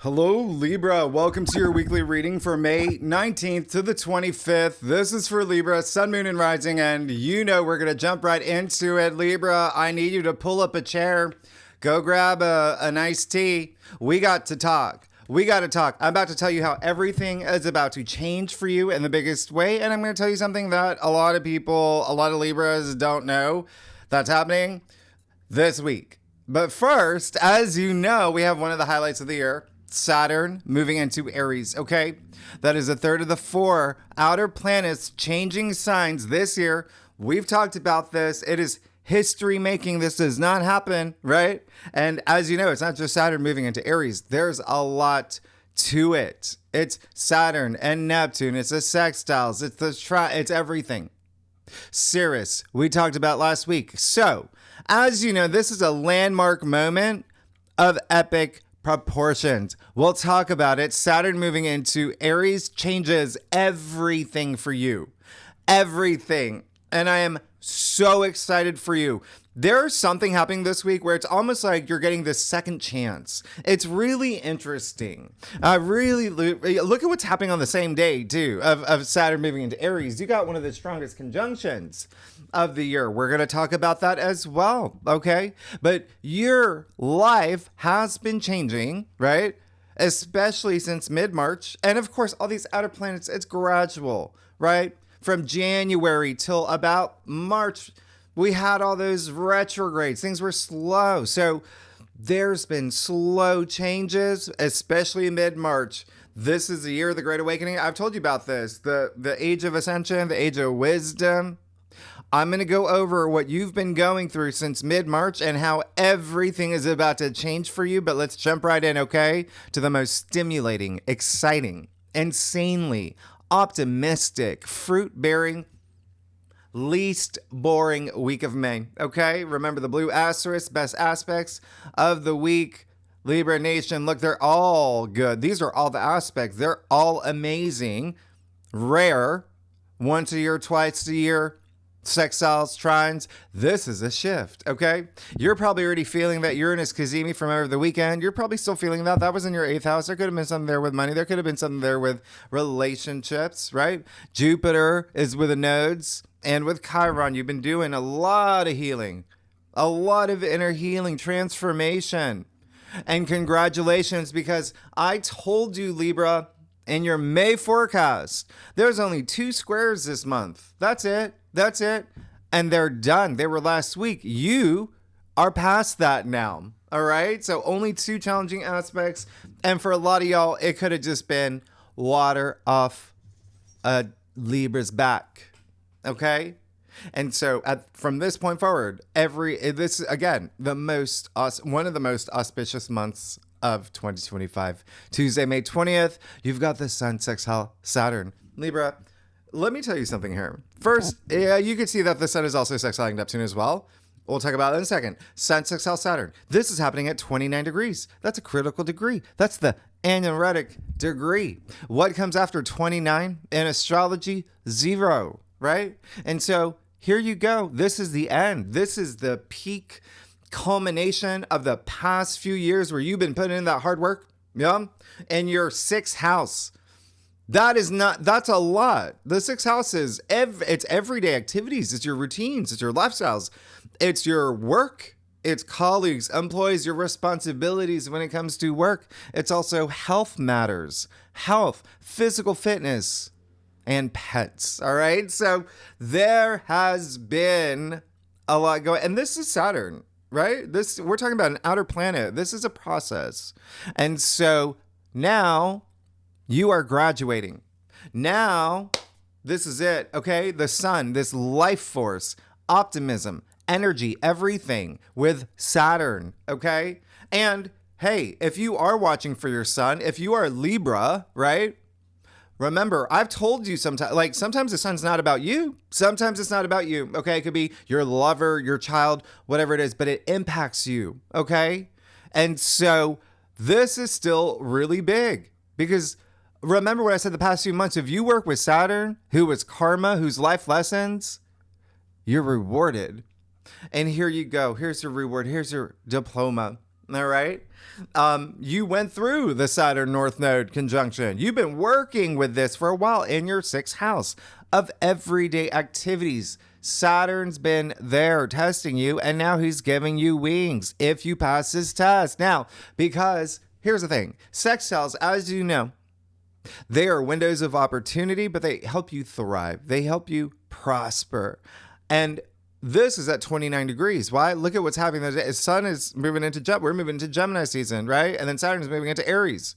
Hello, Libra. Welcome to your weekly reading for May 19th to the 25th. This is for Libra, Sun, Moon, and Rising, and you know we're going to jump right into it. Libra, I need you to pull up a chair, go grab a nice tea. We got to talk. I'm about to tell you how everything is about to change for you in the biggest way, and I'm going to tell you something that a lot of Libras don't know that's happening this week. But first, as you know, we have one of the highlights of the year. Saturn moving into Aries, okay? That is a third of the four outer planets changing signs this year. We've talked about this. It is history making. This does not happen, right? And as you know, it's not just Saturn moving into Aries. There's a lot to it. It's Saturn and Neptune. It's the sextiles. It's everything. Cirrus, we talked about last week. So, as you know, this is a landmark moment of epic proportions. We'll talk about it. Saturn moving into Aries changes everything for you. Everything. And I am so excited for you. There's something happening this week where it's almost like you're getting this second chance. It's really interesting. Look at what's happening on the same day, too, of Saturn moving into Aries. You got one of the strongest conjunctions of the year. We're going to talk about that as well, okay? But your life has been changing, right? Especially since mid-March. And of course, all these outer planets, it's gradual, right? From January till about March, we had all those retrogrades. Things were slow. So there's been slow changes, especially mid-March. This is the year of the Great Awakening. I've told you about this. The age of ascension, the age of wisdom. I'm going to go over what you've been going through since mid-March and how everything is about to change for you. But let's jump right in, okay? To the most stimulating, exciting, insanely optimistic, fruit-bearing, least boring week of May, okay? Remember the blue asterisk, best aspects of the week. Libra Nation, look, they're all good. These are all the aspects. They're all amazing, rare, once a year, twice a year, sextiles, trines. This is a shift, okay? You're probably already feeling that Uranus Kazemi from over the weekend. You're probably still feeling that. That was in your 8th house. There could have been something there with money. There could have been something there with relationships, right? Jupiter is with the nodes. And with Chiron, you've been doing a lot of healing, a lot of inner healing, transformation. And congratulations, because I told you, Libra, in your May forecast, there's only 2 squares this month. That's it. And they're done. They were last week. You are past that now. All right. So only 2 challenging aspects. And for a lot of y'all, it could have just been water off a Libra's back. Okay. And so from this point forward, this is again, one of the most auspicious months of 2025. Tuesday, May 20th, you've got the Sun sextile Saturn. Libra, let me tell you something here. First, you can see that the Sun is also sextiling Neptune as well. We'll talk about it in a second. Sun sextile Saturn. This is happening at 29 degrees. That's a critical degree. That's the aneretic degree. What comes after 29 in astrology? 0, right? And so here you go. This is the end. This is the peak culmination of the past few years where you've been putting in that hard work. Yeah. And your 6th house. That's a lot. The 6th house is it's everyday activities. It's your routines. It's your lifestyles. It's your work. It's colleagues, employees, your responsibilities when it comes to work. It's also health matters, health, physical fitness, and pets. All right. So there has been a lot going, and this is Saturn, right? We're talking about an outer planet. This is a process. And so now you are graduating. Now, this is it, okay? The Sun, this life force, optimism, energy, everything with Saturn, okay? And hey, if you are watching for your Sun, if you are Libra, right? Remember, I've told you sometimes the Sun's not about you. Sometimes it's not about you, okay? It could be your lover, your child, whatever it is, but it impacts you, okay? And so this is still really big because remember what I said the past few months. If you work with Saturn, who is karma, who's life lessons, you're rewarded. And here you go. Here's your reward. Here's your diploma. All right. You went through the Saturn North Node conjunction. You've been working with this for a while in your 6th house of everyday activities. Saturn's been there testing you, and now he's giving you wings if you pass this test. Now, because here's the thing, sextiles, as you know, they are windows of opportunity, but they help you thrive. They help you prosper. And this is at 29 degrees. Why? Look at what's happening. The sun is moving into we're moving into Gemini season, right? And then Saturn is moving into Aries.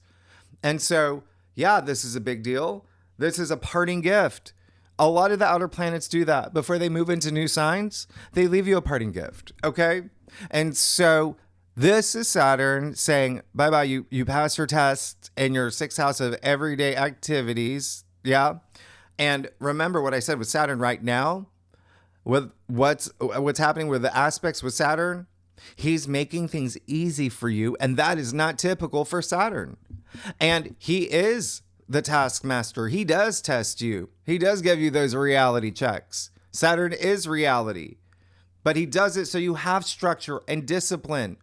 And so, yeah, this is a big deal. This is a parting gift. A lot of the outer planets do that. Before they move into new signs, they leave you a parting gift, okay? And so this is Saturn saying, bye-bye, you pass your test in your 6th house of everyday activities, yeah? And remember what I said with Saturn right now, with what's happening with the aspects with Saturn, he's making things easy for you, and that is not typical for Saturn. And he is the taskmaster. He does test you. He does give you those reality checks. Saturn is reality, but he does it so you have structure and discipline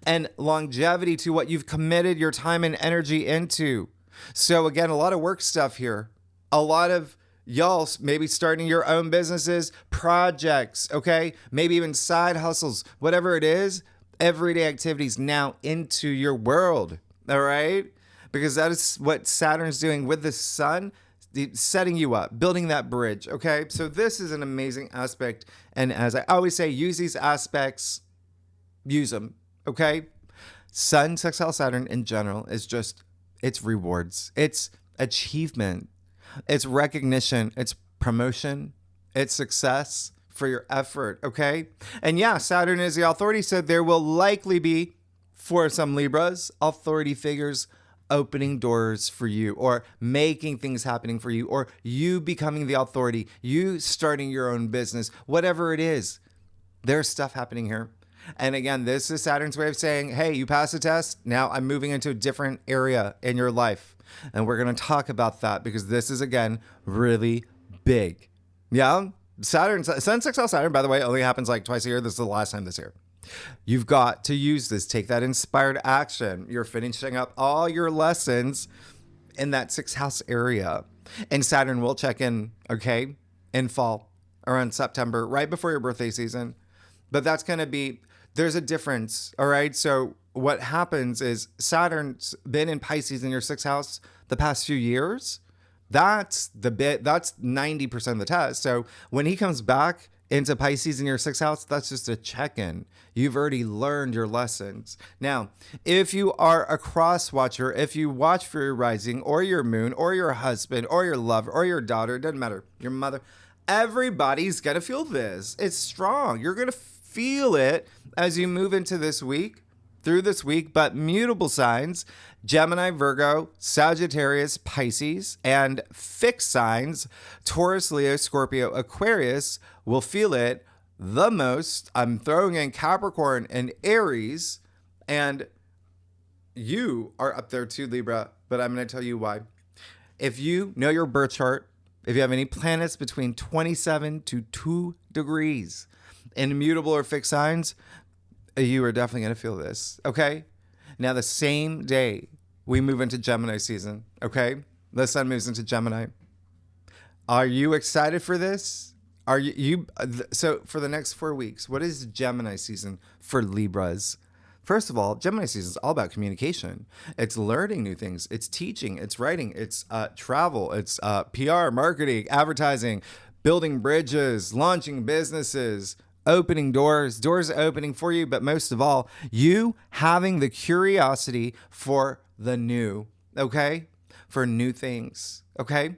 and longevity to what you've committed your time and energy into. So again, a lot of work stuff here. A lot of y'all maybe starting your own businesses, projects, okay? Maybe even side hustles, whatever it is, everyday activities now into your world, all right? Because that is what Saturn's doing with the sun, setting you up, building that bridge, okay? So this is an amazing aspect. And as I always say, use these aspects, use them, okay? Sun, sextile Saturn in general is just, it's rewards. It's achievement. It's recognition, it's promotion, it's success for your effort, okay? And yeah, Saturn is the authority, so there will likely be, for some Libras, authority figures opening doors for you or making things happening for you or you becoming the authority, you starting your own business, whatever it is. There's stuff happening here. And again, this is Saturn's way of saying, hey, you passed the test. Now I'm moving into a different area in your life. And we're going to talk about that because this is, again, really big. Yeah? Saturn, Sun sextile Saturn, by the way, only happens like twice a year. This is the last time this year. You've got to use this. Take that inspired action. You're finishing up all your lessons in that 6th house area. And Saturn will check in, okay, in fall, around September, right before your birthday season. But that's going to be, there's a difference, all right? So what happens is Saturn's been in Pisces in your 6th house the past few years. That's 90% of the test. So when he comes back into Pisces in your 6th house, that's just a check-in. You've already learned your lessons. Now, if you are a cross watcher, if you watch for your rising or your moon or your husband or your lover or your daughter, it doesn't matter, your mother, everybody's going to feel this. It's strong. You're going to feel it as you move into this week, through this week, but mutable signs, Gemini, Virgo, Sagittarius, Pisces, and fixed signs, Taurus, Leo, Scorpio, Aquarius, will feel it the most. I'm throwing in Capricorn and Aries, and you are up there too, Libra, but I'm going to tell you why. If you know your birth chart, if you have any planets between 27 to 2 degrees in mutable or fixed signs, you are definitely going to feel this, okay? Now, the same day we move into Gemini season, okay? The sun moves into Gemini. Are you excited for this? Are you so for the next 4 weeks, what is Gemini season for Libras? First of all, Gemini season is all about communication. It's learning new things. It's teaching. It's writing. It's travel. It's PR, marketing, advertising, building bridges, launching businesses, opening doors opening for you. But most of all, you having the curiosity for the new, okay? For new things, okay?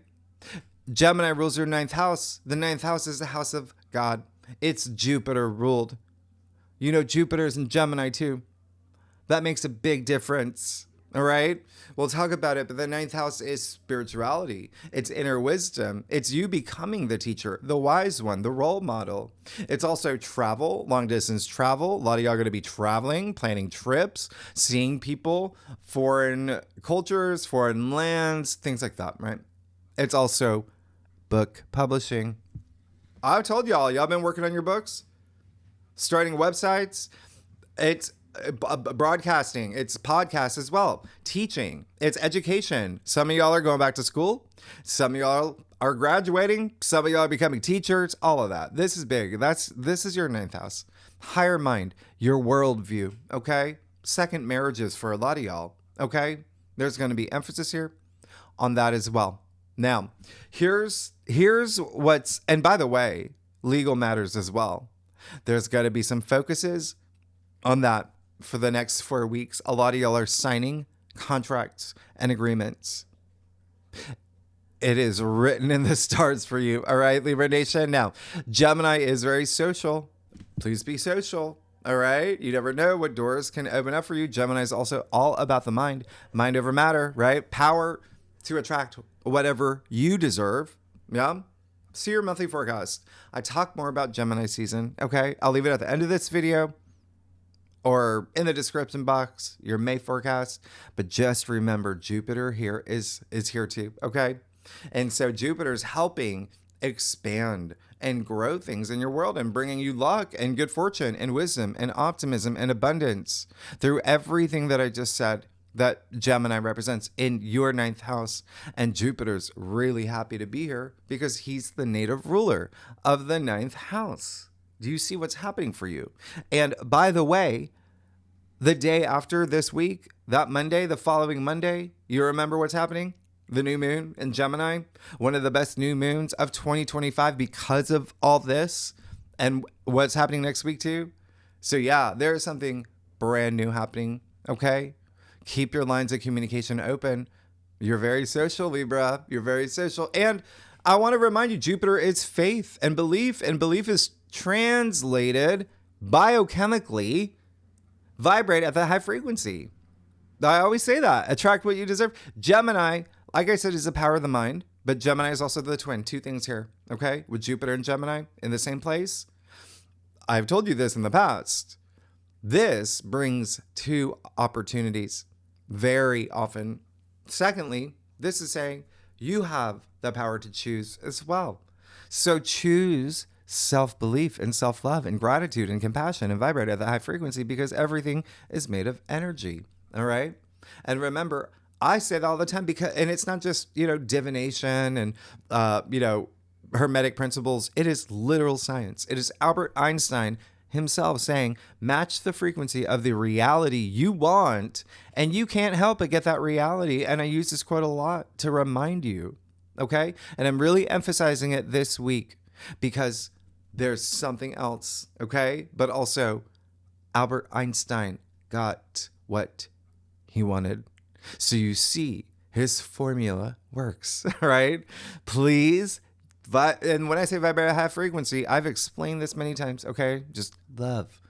Gemini rules your 9th house. The 9th house is the house of God. It's Jupiter ruled. You know, Jupiter's in Gemini too. That makes a big difference. All right. We'll talk about it. But the 9th house is spirituality. It's inner wisdom. It's you becoming the teacher, the wise one, the role model. It's also travel, long distance travel. A lot of y'all are going to be traveling, planning trips, seeing people, foreign cultures, foreign lands, things like that. Right. It's also book publishing. I've told y'all been working on your books, starting websites. It's broadcasting, it's podcasts as well, teaching, it's education. Some of y'all are going back to school. Some of y'all are graduating. Some of y'all are becoming teachers, all of that. This is big. This is your ninth house. Higher mind, your worldview, okay? Second marriages for a lot of y'all, okay? There's going to be emphasis here on that as well. Now, here's what's, and by the way, legal matters as well. There's got to be some focuses on that for the next 4 weeks. A lot of y'all are signing contracts and agreements. It is written in the stars for you. All right, Libra Nation. Now, Gemini is very social. Please be social. All right. You never know what doors can open up for you. Gemini is also all about the mind over matter, right? Power to attract whatever you deserve. Yeah. See your monthly forecast. I talk more about Gemini season. Okay. I'll leave it at the end of this video or in the description box, your May forecast. But just remember, Jupiter here is here too. Okay. And so Jupiter's helping expand and grow things in your world and bringing you luck and good fortune and wisdom and optimism and abundance through everything that I just said that Gemini represents in your ninth house. And Jupiter's really happy to be here because he's the native ruler of the ninth house. Do you see what's happening for you? And by the way, the day after this week, that Monday, the following Monday, you remember what's happening? The new moon in Gemini, one of the best new moons of 2025 because of all this and what's happening next week too. So yeah, there's something brand new happening, okay? Keep your lines of communication open. You're very social, Libra. You're very social. And I want to remind you, Jupiter is faith and belief is translated biochemically, vibrate at the high frequency. I always say that. Attract what you deserve. Gemini, like I said, is the power of the mind, but Gemini is also the twin. Two things here, okay? With Jupiter and Gemini in the same place. I've told you this in the past. This brings two opportunities very often. Secondly, this is saying you have the power to choose as well. So choose self-belief and self-love and gratitude and compassion and vibrate at the high frequency because everything is made of energy, all right? And remember, I say that all the time because, and it's not just, divination and, hermetic principles. It is literal science. It is Albert Einstein himself saying, match the frequency of the reality you want, and you can't help but get that reality. And I use this quote a lot to remind you, okay? And I'm really emphasizing it this week because there's something else, okay? But also, Albert Einstein got what he wanted. So you see, his formula works, right? Please. And when I say vibrate at high frequency, I've explained this many times, okay? Just love,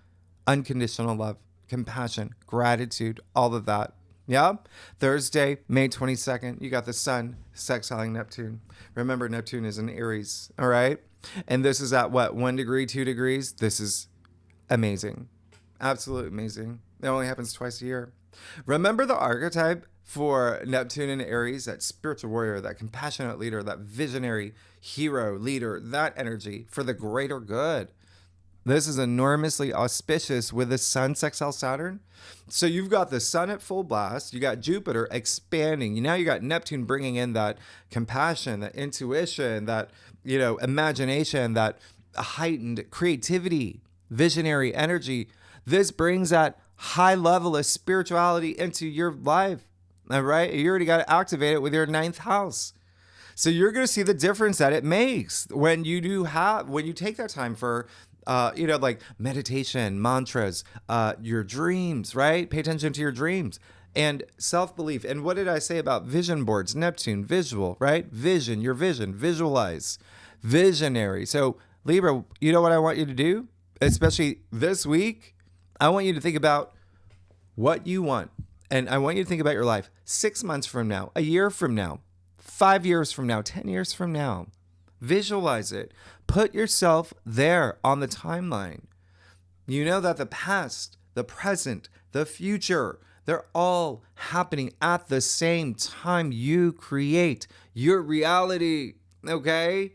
unconditional love, compassion, gratitude, all of that. Yeah? Thursday, May 22nd, you got the sun sextiling Neptune. Remember, Neptune is in Aries, all right? And this is at what, 1 degree, 2 degrees? This is amazing. Absolutely amazing. It only happens twice a year. Remember the archetype for Neptune and Aries, that spiritual warrior, that compassionate leader, that visionary hero leader, that energy for the greater good. This is enormously auspicious with the sun sextile Saturn. So you've got the sun at full blast. You got Jupiter expanding. Now you got Neptune bringing in that compassion, that intuition, that, imagination, that heightened creativity, visionary energy. This brings that high level of spirituality into your life. All right. You already got to activate it with your ninth house. So you're going to see the difference that it makes when you take that time for, like meditation, mantras, your dreams, right? Pay attention to your dreams and self-belief. And what did I say about vision boards? Neptune, visual, right? Vision, your vision, visualize, visionary. So Libra, you know what I want you to do, especially this week? I want you to think about what you want. And I want you to think about your life 6 months from now, a year from now, 5 years from now, 10 years from now. Visualize it. Put yourself there on the timeline. You know that the past, the present, the future, they're all happening at the same time. You create your reality, okay?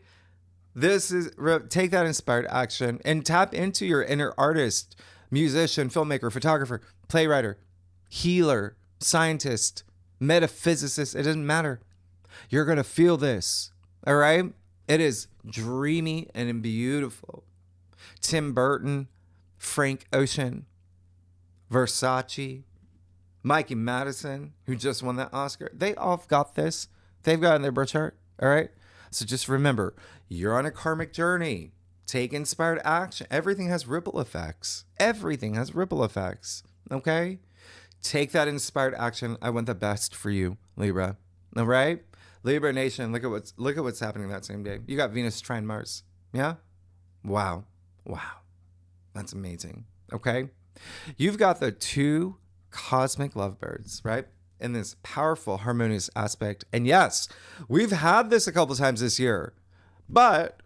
Take that inspired action and tap into your inner artist, musician, filmmaker, photographer. playwright, healer, scientist, metaphysicist. It doesn't matter. You're going to feel this. All right? It is dreamy and beautiful. Tim Burton, Frank Ocean, Versace, Mikey Madison, who just won that Oscar. They all got this. They've got it in their birth chart. All right? So just remember, you're on a karmic journey. Take inspired action. Everything has ripple effects. Everything has ripple effects. Okay? Take that inspired action. I want the best for you, Libra. All right? Libra Nation, look at what's happening that same day. You got Venus trine Mars. Yeah? Wow. That's amazing. Okay? You've got the two cosmic lovebirds, right? In this powerful, harmonious aspect. And yes, we've had this a couple times this year. But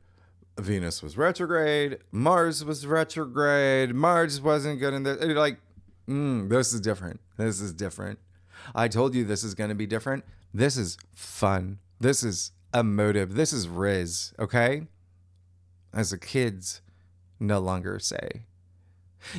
Venus was retrograde. Mars was retrograde. Mars wasn't good in this. This is different. This is different. I told you this is going to be different. This is fun. This is emotive. This is Riz, okay? As the kids no longer say.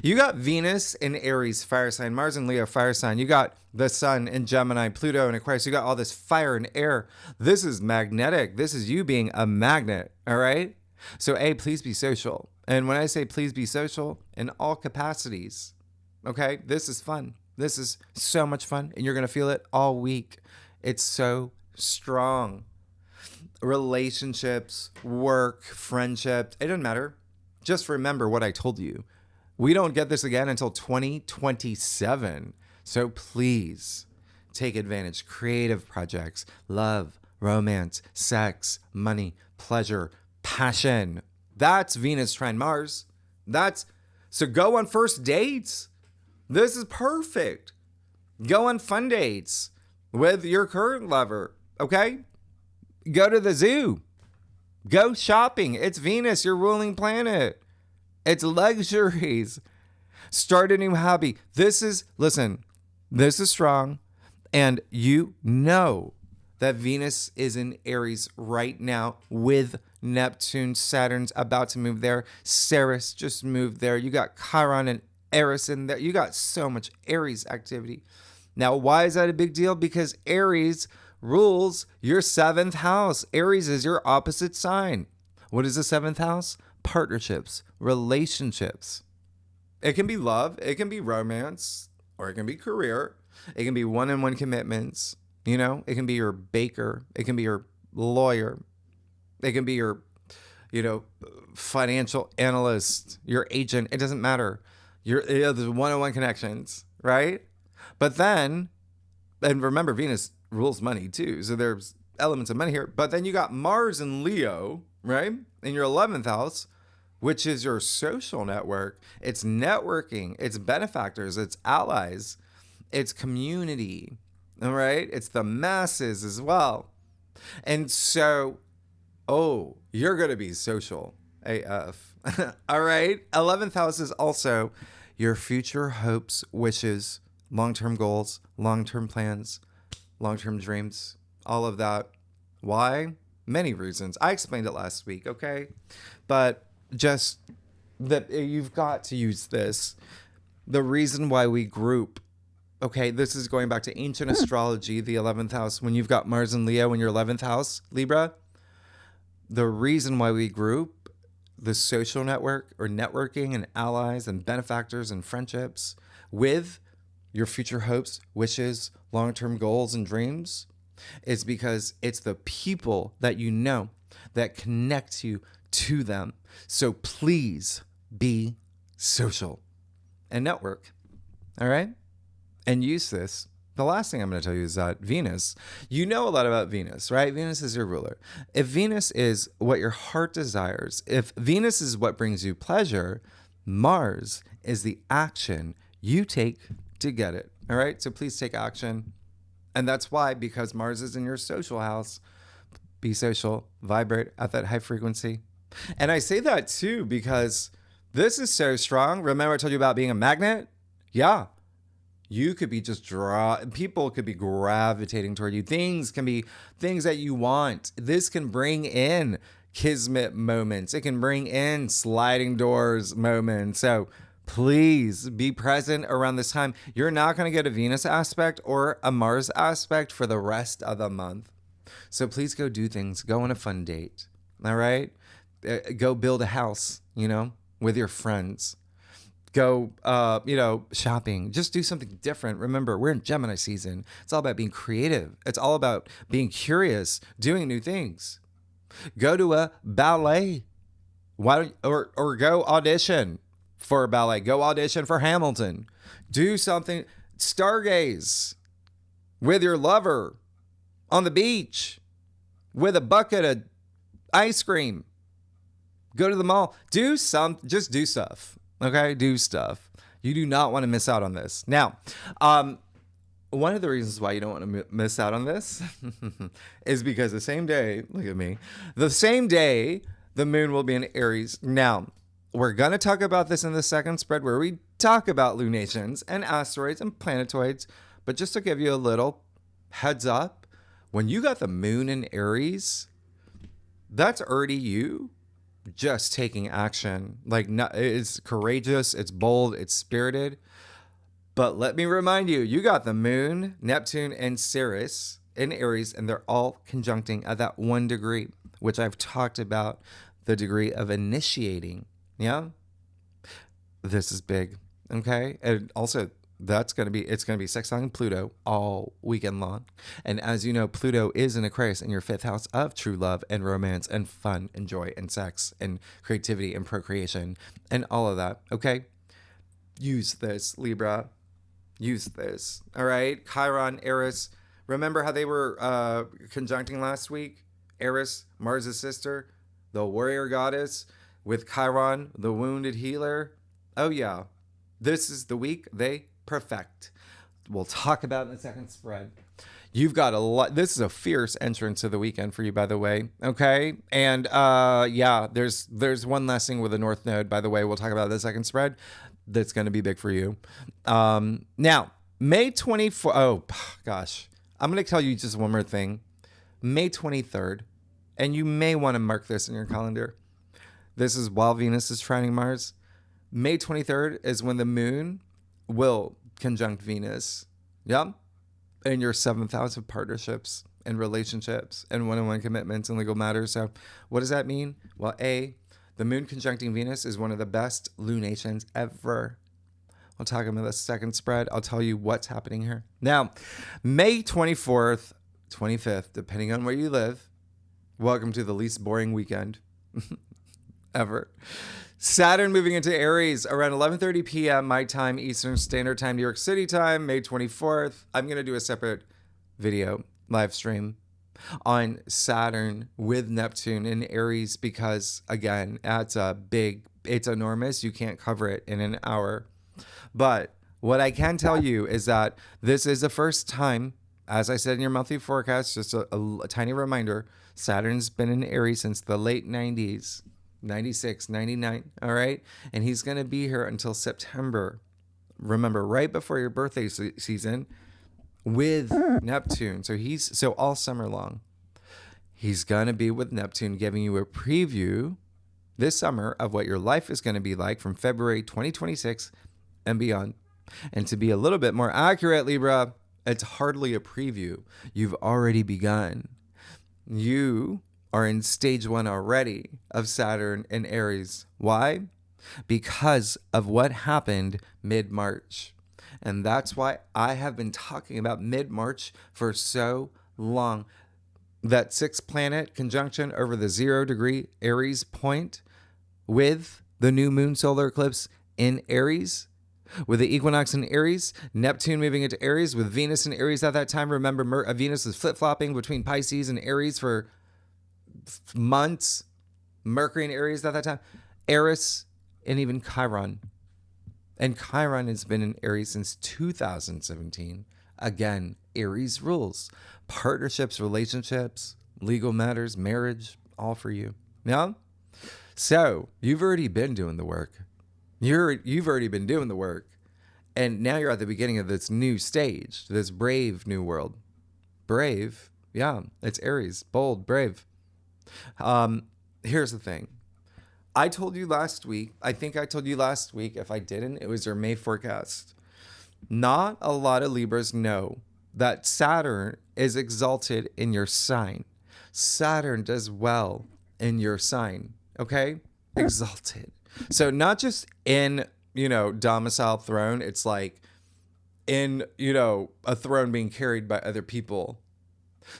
You got Venus in Aries, fire sign. Mars in Leo, fire sign. You got the Sun in Gemini, Pluto in Aquarius. You got all this fire and air. This is magnetic. This is you being a magnet, all right? So A, please be social. And when I say please be social, in all capacities, okay? This is fun. This is so much fun. And you're going to feel it all week. It's so strong. Relationships, work, friendship, it doesn't matter. Just remember what I told you. We don't get this again until 2027. So please take advantage. Creative projects, love, romance, sex, money, pleasure, passion. That's Venus trine Mars. So go on first dates. This is perfect. Go on fun dates with your current lover, okay? Go to the zoo. Go shopping. It's Venus, your ruling planet. It's luxuries. Start a new hobby. This is strong. And you know that Venus is in Aries right now with Neptune. Saturn's about to move there. Ceres just moved there. You got Chiron and Eris in there. You got so much Aries activity. Now, why is that a big deal? Because Aries rules your 7th house. Aries is your opposite sign. What is the 7th house? Partnerships, relationships. It can be love, it can be romance, or it can be career. It can be one-on-one commitments. You know, it can be your baker. It can be your lawyer. It can be your, financial analyst, your agent. It doesn't matter. There's one-on-one connections, right? But then, and remember, Venus rules money too. So there's elements of money here. But then you got Mars and Leo, right? In your 11th house, which is your social network. It's networking. It's benefactors. It's allies. It's community. All right? It's the masses as well. And so, you're going to be social AF. All right? 11th house is also your future hopes, wishes, long-term goals, long-term plans, long-term dreams, all of that. Why? Many reasons. I explained it last week, okay? But just that you've got to use this. The reason why we group, okay, this is going back to ancient astrology, the 11th house. When you've got Mars and Leo in your 11th house, Libra, the reason why we group the social network or networking and allies and benefactors and friendships with your future hopes, wishes, long-term goals and dreams is because it's the people that you know that connect you to them. So please be social and network. All right? And use this. The last thing I'm going to tell you is that Venus, you know a lot about Venus, right? Venus is your ruler. If Venus is what your heart desires, if Venus is what brings you pleasure, Mars is the action you take to get it. All right? So please take action. And that's why, because Mars is in your social house, be social, vibrate at that high frequency. And I say that too because this is so strong. Remember I told you about being a magnet? Yeah. You could be people could be gravitating toward you. Things can be things that you want. This can bring in kismet moments. It can bring in sliding doors moments. So Please be present around this time. You're not going to get a Venus aspect or a Mars aspect for the rest of the month. So please go do things. Go on a fun date. All right? Go build a house, with your friends. Go, shopping. Just do something different. Remember, we're in Gemini season. It's all about being creative. It's all about being curious, doing new things. Go to a ballet. Or go audition for a ballet. Go audition for Hamilton. Do something. Stargaze with your lover on the beach with a bucket of ice cream. Go to the mall. Just do stuff. Okay? Do stuff. You do not want to miss out on this. Now, one of the reasons why you don't want to miss out on this is because the same day, look at me, the same day the moon will be in Aries. Now, we're going to talk about this in the second spread where we talk about lunations and asteroids and planetoids. But just to give you a little heads up, when you got the moon in Aries, that's already you just taking action. It's courageous, it's bold, it's spirited. But let me remind you, you got the moon, Neptune, and Ceres in Aries, and they're all conjuncting at that 1 degree, which I've talked about, the degree of initiating. Yeah? This is big. Okay? And also, it's going to be sextiling Pluto all weekend long. And as you know, Pluto is in Aquarius in your 5th house of true love and romance and fun and joy and sex and creativity and procreation and all of that. Okay? Use this, Libra. Use this. All right? Chiron, Eris. Remember how they were conjuncting last week? Eris, Mars' sister, the warrior goddess, with Chiron, the wounded healer. Oh, yeah. This is the week they perfect. We'll talk about in the second spread. You've got a lot. This is a fierce entrance to the weekend for you, by the way. Okay. And there's one last thing with the North Node, by the way. We'll talk about the second spread. That's going to be big for you. Now, May 24th. Oh, gosh. I'm going to tell you just one more thing. May 23rd. And you may want to mark this in your calendar. This is while Venus is trining Mars. May 23rd is when the moon will conjunct Venus. Yep. In your 7th house of partnerships and relationships and one-on-one commitments and legal matters. So what does that mean? Well, the moon conjuncting Venus is one of the best lunations ever. I'll talk about the second spread. I'll tell you what's happening here. Now, May 24th, 25th, depending on where you live, welcome to the least boring weekend ever. Saturn moving into Aries around 11:30 p.m. my time, Eastern Standard Time, New York City time, May 24th. I'm going to do a separate video live stream on Saturn with Neptune in Aries because, again, it's enormous. You can't cover it in an hour. But what I can tell you is that this is the first time, as I said in your monthly forecast, just a tiny reminder, Saturn's been in Aries since the late 90s. 96, 99, all right? And he's going to be here until September. Remember, right before your birthday season with Neptune. So all summer long, he's going to be with Neptune, giving you a preview this summer of what your life is going to be like from February 2026 and beyond. And to be a little bit more accurate, Libra, it's hardly a preview. You've already begun. You are in stage 1 already of Saturn in Aries. Why? Because of what happened mid-March. And that's why I have been talking about mid-March for so long. That 6th planet conjunction over the 0 degree Aries point with the new moon solar eclipse in Aries, with the equinox in Aries, Neptune moving into Aries, with Venus in Aries at that time. Remember, Venus is flip-flopping between Pisces and Aries for months. Mercury in Aries at that time. Eris and even Chiron. And Chiron has been in Aries since 2017. Again, Aries rules. Partnerships, relationships, legal matters, marriage, all for you. Yeah? So, you've already been doing the work. You've already been doing the work. And now you're at the beginning of this new stage, this brave new world. Brave? Yeah, it's Aries. Bold, brave. Here's the thing. I told you last week, I think I told you last week, if I didn't, it was your May forecast. Not a lot of Libras know that Saturn is exalted in your sign. Saturn does well in your sign, okay? Exalted. So not just in, domicile throne, it's like in, a throne being carried by other people.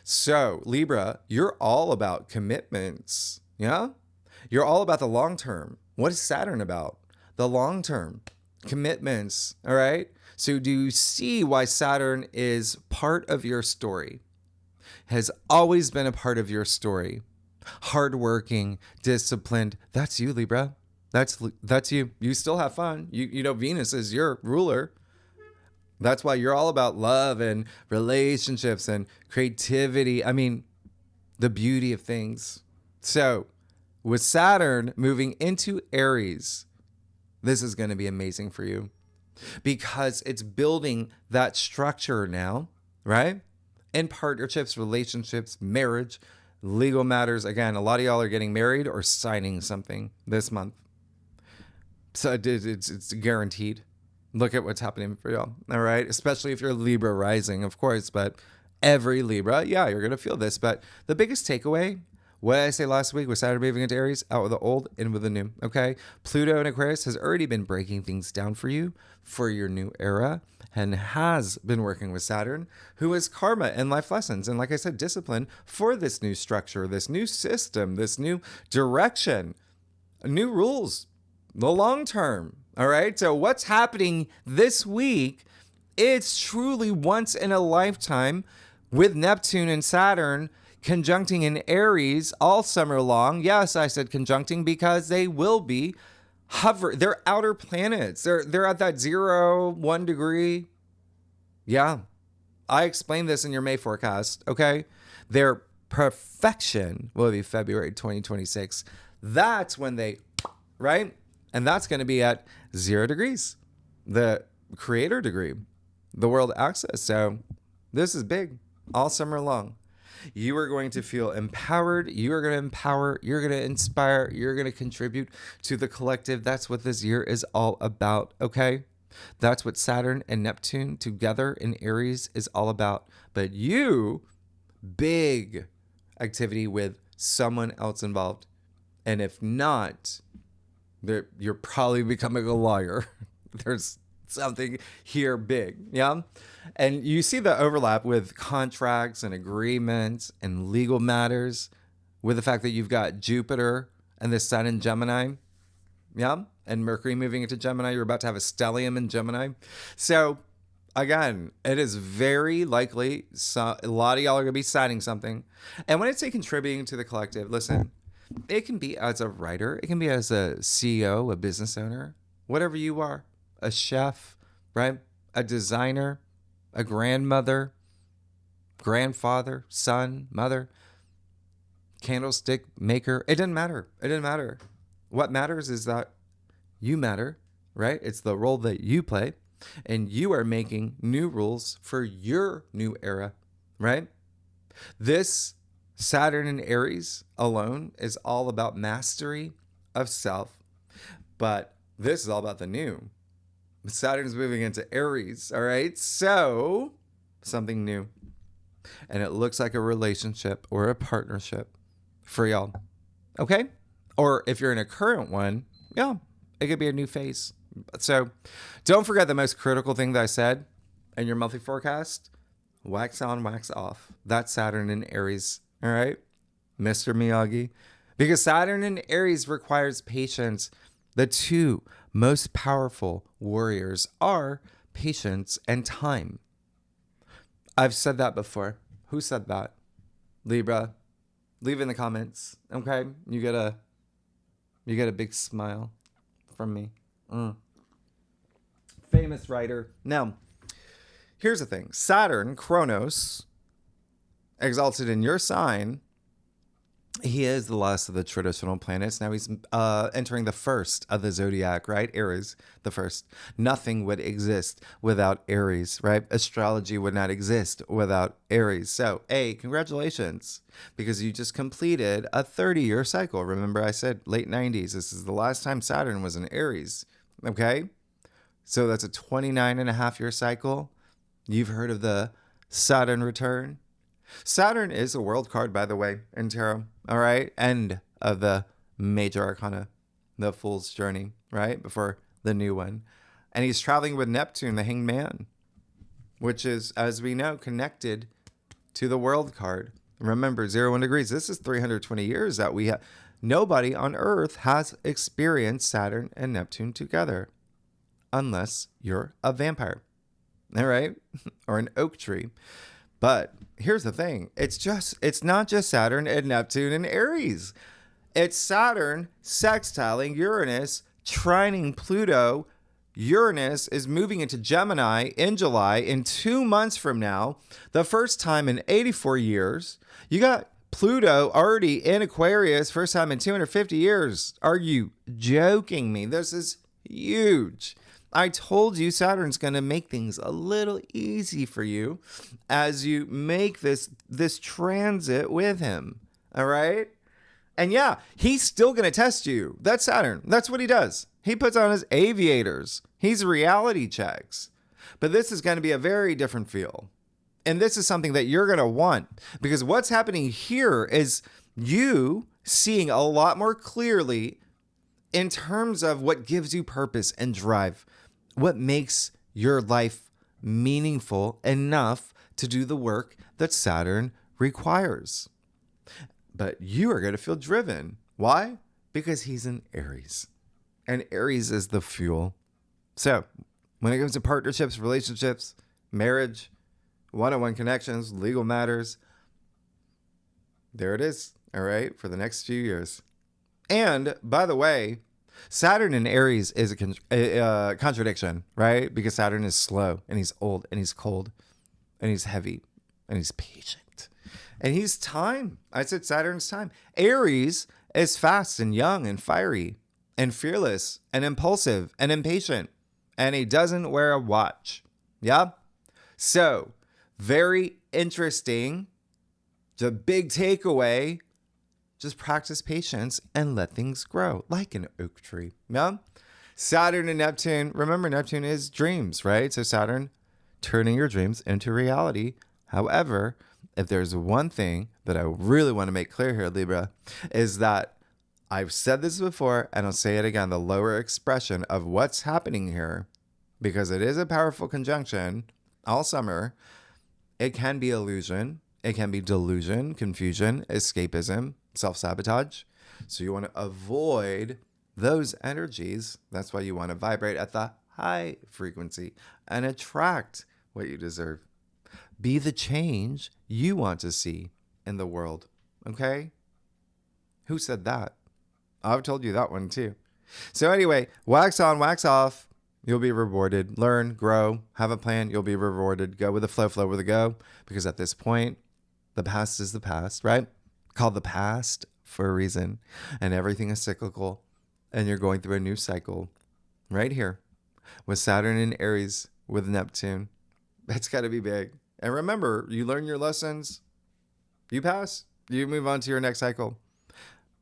So, Libra, you're all about commitments. Yeah? You're all about the long term. What is Saturn about? The long term. Commitments. All right? So, do you see why Saturn is part of your story? Has always been a part of your story. Hardworking, disciplined. That's you, Libra. That's you. You still have fun. Venus is your ruler. That's why you're all about love and relationships and creativity. I mean, the beauty of things. So, with Saturn moving into Aries, this is going to be amazing for you because it's building that structure now, right? In partnerships, relationships, marriage, legal matters. Again, a lot of y'all are getting married or signing something this month. So it's guaranteed. Look at what's happening for y'all. All right. Especially if you're Libra rising, of course. But every Libra, yeah, you're going to feel this. But the biggest takeaway, what did I say last week with Saturn moving into Aries? Out with the old, in with the new. Okay. Pluto in Aquarius has already been breaking things down for you for your new era and has been working with Saturn, who is karma and life lessons. And like I said, discipline for this new structure, this new system, this new direction, new rules, the long term. All right. So what's happening this week? It's truly once in a lifetime with Neptune and Saturn conjuncting in Aries all summer long. Yes, I said conjuncting because they will be they're outer planets. They're at that 0, 1 degree. Yeah. I explained this in your May forecast. Okay. Their perfection will be February 2026. That's when right? And that's going to be at 0 degrees, the creator degree, the world axis. So this is big all summer long. You are going to feel empowered. You are going to empower. You're going to inspire. You're going to contribute to the collective. That's what this year is all about. Okay. That's what Saturn and Neptune together in Aries is all about. But big activity with someone else involved. And if not, you're probably becoming a lawyer. There's something here big. Yeah. And you see the overlap with contracts and agreements and legal matters with the fact that you've got Jupiter and the Sun in Gemini. Yeah. And Mercury moving into Gemini. You're about to have a stellium in Gemini. So again, it is very likely a lot of y'all are going to be signing something. And when I say contributing to the collective, listen, it can be as a writer. It can be as a CEO, a business owner, whatever you are, a chef, right? A designer, a grandmother, grandfather, son, mother, candlestick maker. It doesn't matter. It doesn't matter. What matters is that you matter, right? It's the role that you play, and you are making new rules for your new era, right? This Saturn in Aries alone is all about mastery of self, but this is all about the new. Saturn's moving into Aries, all right? So, something new. And it looks like a relationship or a partnership for y'all, okay? Or if you're in a current one, yeah, it could be a new phase. So, don't forget the most critical thing that I said in your monthly forecast, wax on, wax off. That's Saturn in Aries. All right, Mr. Miyagi. Because Saturn in Aries requires patience. The two most powerful warriors are patience and time. I've said that before. Who said that? Libra. Leave in the comments. Okay? You get a big smile from me. Famous writer. Now, here's the thing. Saturn, Kronos, exalted in your sign, He is the last of the traditional planets. Now he's entering the first of the zodiac, right? Aries, the first. Nothing would exist without Aries, right? Astrology would not exist without Aries. So, congratulations, because you just completed a 30-year cycle. Remember, I said late 90s. This is the last time Saturn was in Aries, okay? So that's a 29.5-year cycle. You've heard of the Saturn return. Saturn is a world card, by the way, in tarot. All right. End of the major arcana, the Fool's Journey, right? Before the new one. And he's traveling with Neptune, the Hanged Man, which is, as we know, connected to the world card. Remember, 0 degrees. This is 320 years that we have. Nobody on Earth has experienced Saturn and Neptune together, unless you're a vampire, all right? Or an oak tree. But here's the thing. It's not just Saturn and Neptune and Aries. It's Saturn sextiling Uranus, trining Pluto. Uranus is moving into Gemini in July, in 2 months from now, the first time in 84 years. You got Pluto already in Aquarius, first time in 250 years. Are you joking me? This is huge. I told you Saturn's going to make things a little easy for you as you make this transit with him. All right? And yeah, he's still going to test you. That's Saturn. That's what he does. He puts on his aviators. He's reality checks. But this is going to be a very different feel. And this is something that you're going to want, because what's happening here is you seeing a lot more clearly in terms of what gives you purpose and drive. What makes your life meaningful enough to do the work that Saturn requires. But you are going to feel driven. Why? Because he's in Aries. And Aries is the fuel. So when it comes to partnerships, relationships, marriage, one-on-one connections, legal matters, there it is. All right. For the next few years. And by the way, Saturn in Aries is a contradiction, right? Because Saturn is slow and he's old and he's cold and he's heavy and he's patient and he's time. I said Saturn's time. Aries is fast and young and fiery and fearless and impulsive and impatient, and he doesn't wear a watch. Yeah. So very interesting. The big takeaway: just practice patience and let things grow like an oak tree. Yeah. Saturn and Neptune. Remember, Neptune is dreams, right? So Saturn turning your dreams into reality. However, if there's one thing that I really want to make clear here, Libra, is that I've said this before and I'll say it again, the lower expression of what's happening here, because it is a powerful conjunction all summer. It can be illusion. It can be delusion, confusion, escapism, self-sabotage. So you want to avoid those energies. That's why you want to vibrate at the high frequency and attract what you deserve. Be the change you want to see in the world. Okay? Who said that? I've told you that one too. So anyway, wax on, wax off. You'll be rewarded. Learn, grow, have a plan. You'll be rewarded. Go with the flow, flow with the go. Because at this point, the past is the past, right? Called the past for a reason. And everything is cyclical. And you're going through a new cycle right here with Saturn in Aries with Neptune. That's got to be big. And remember, you learn your lessons. You pass. You move on to your next cycle.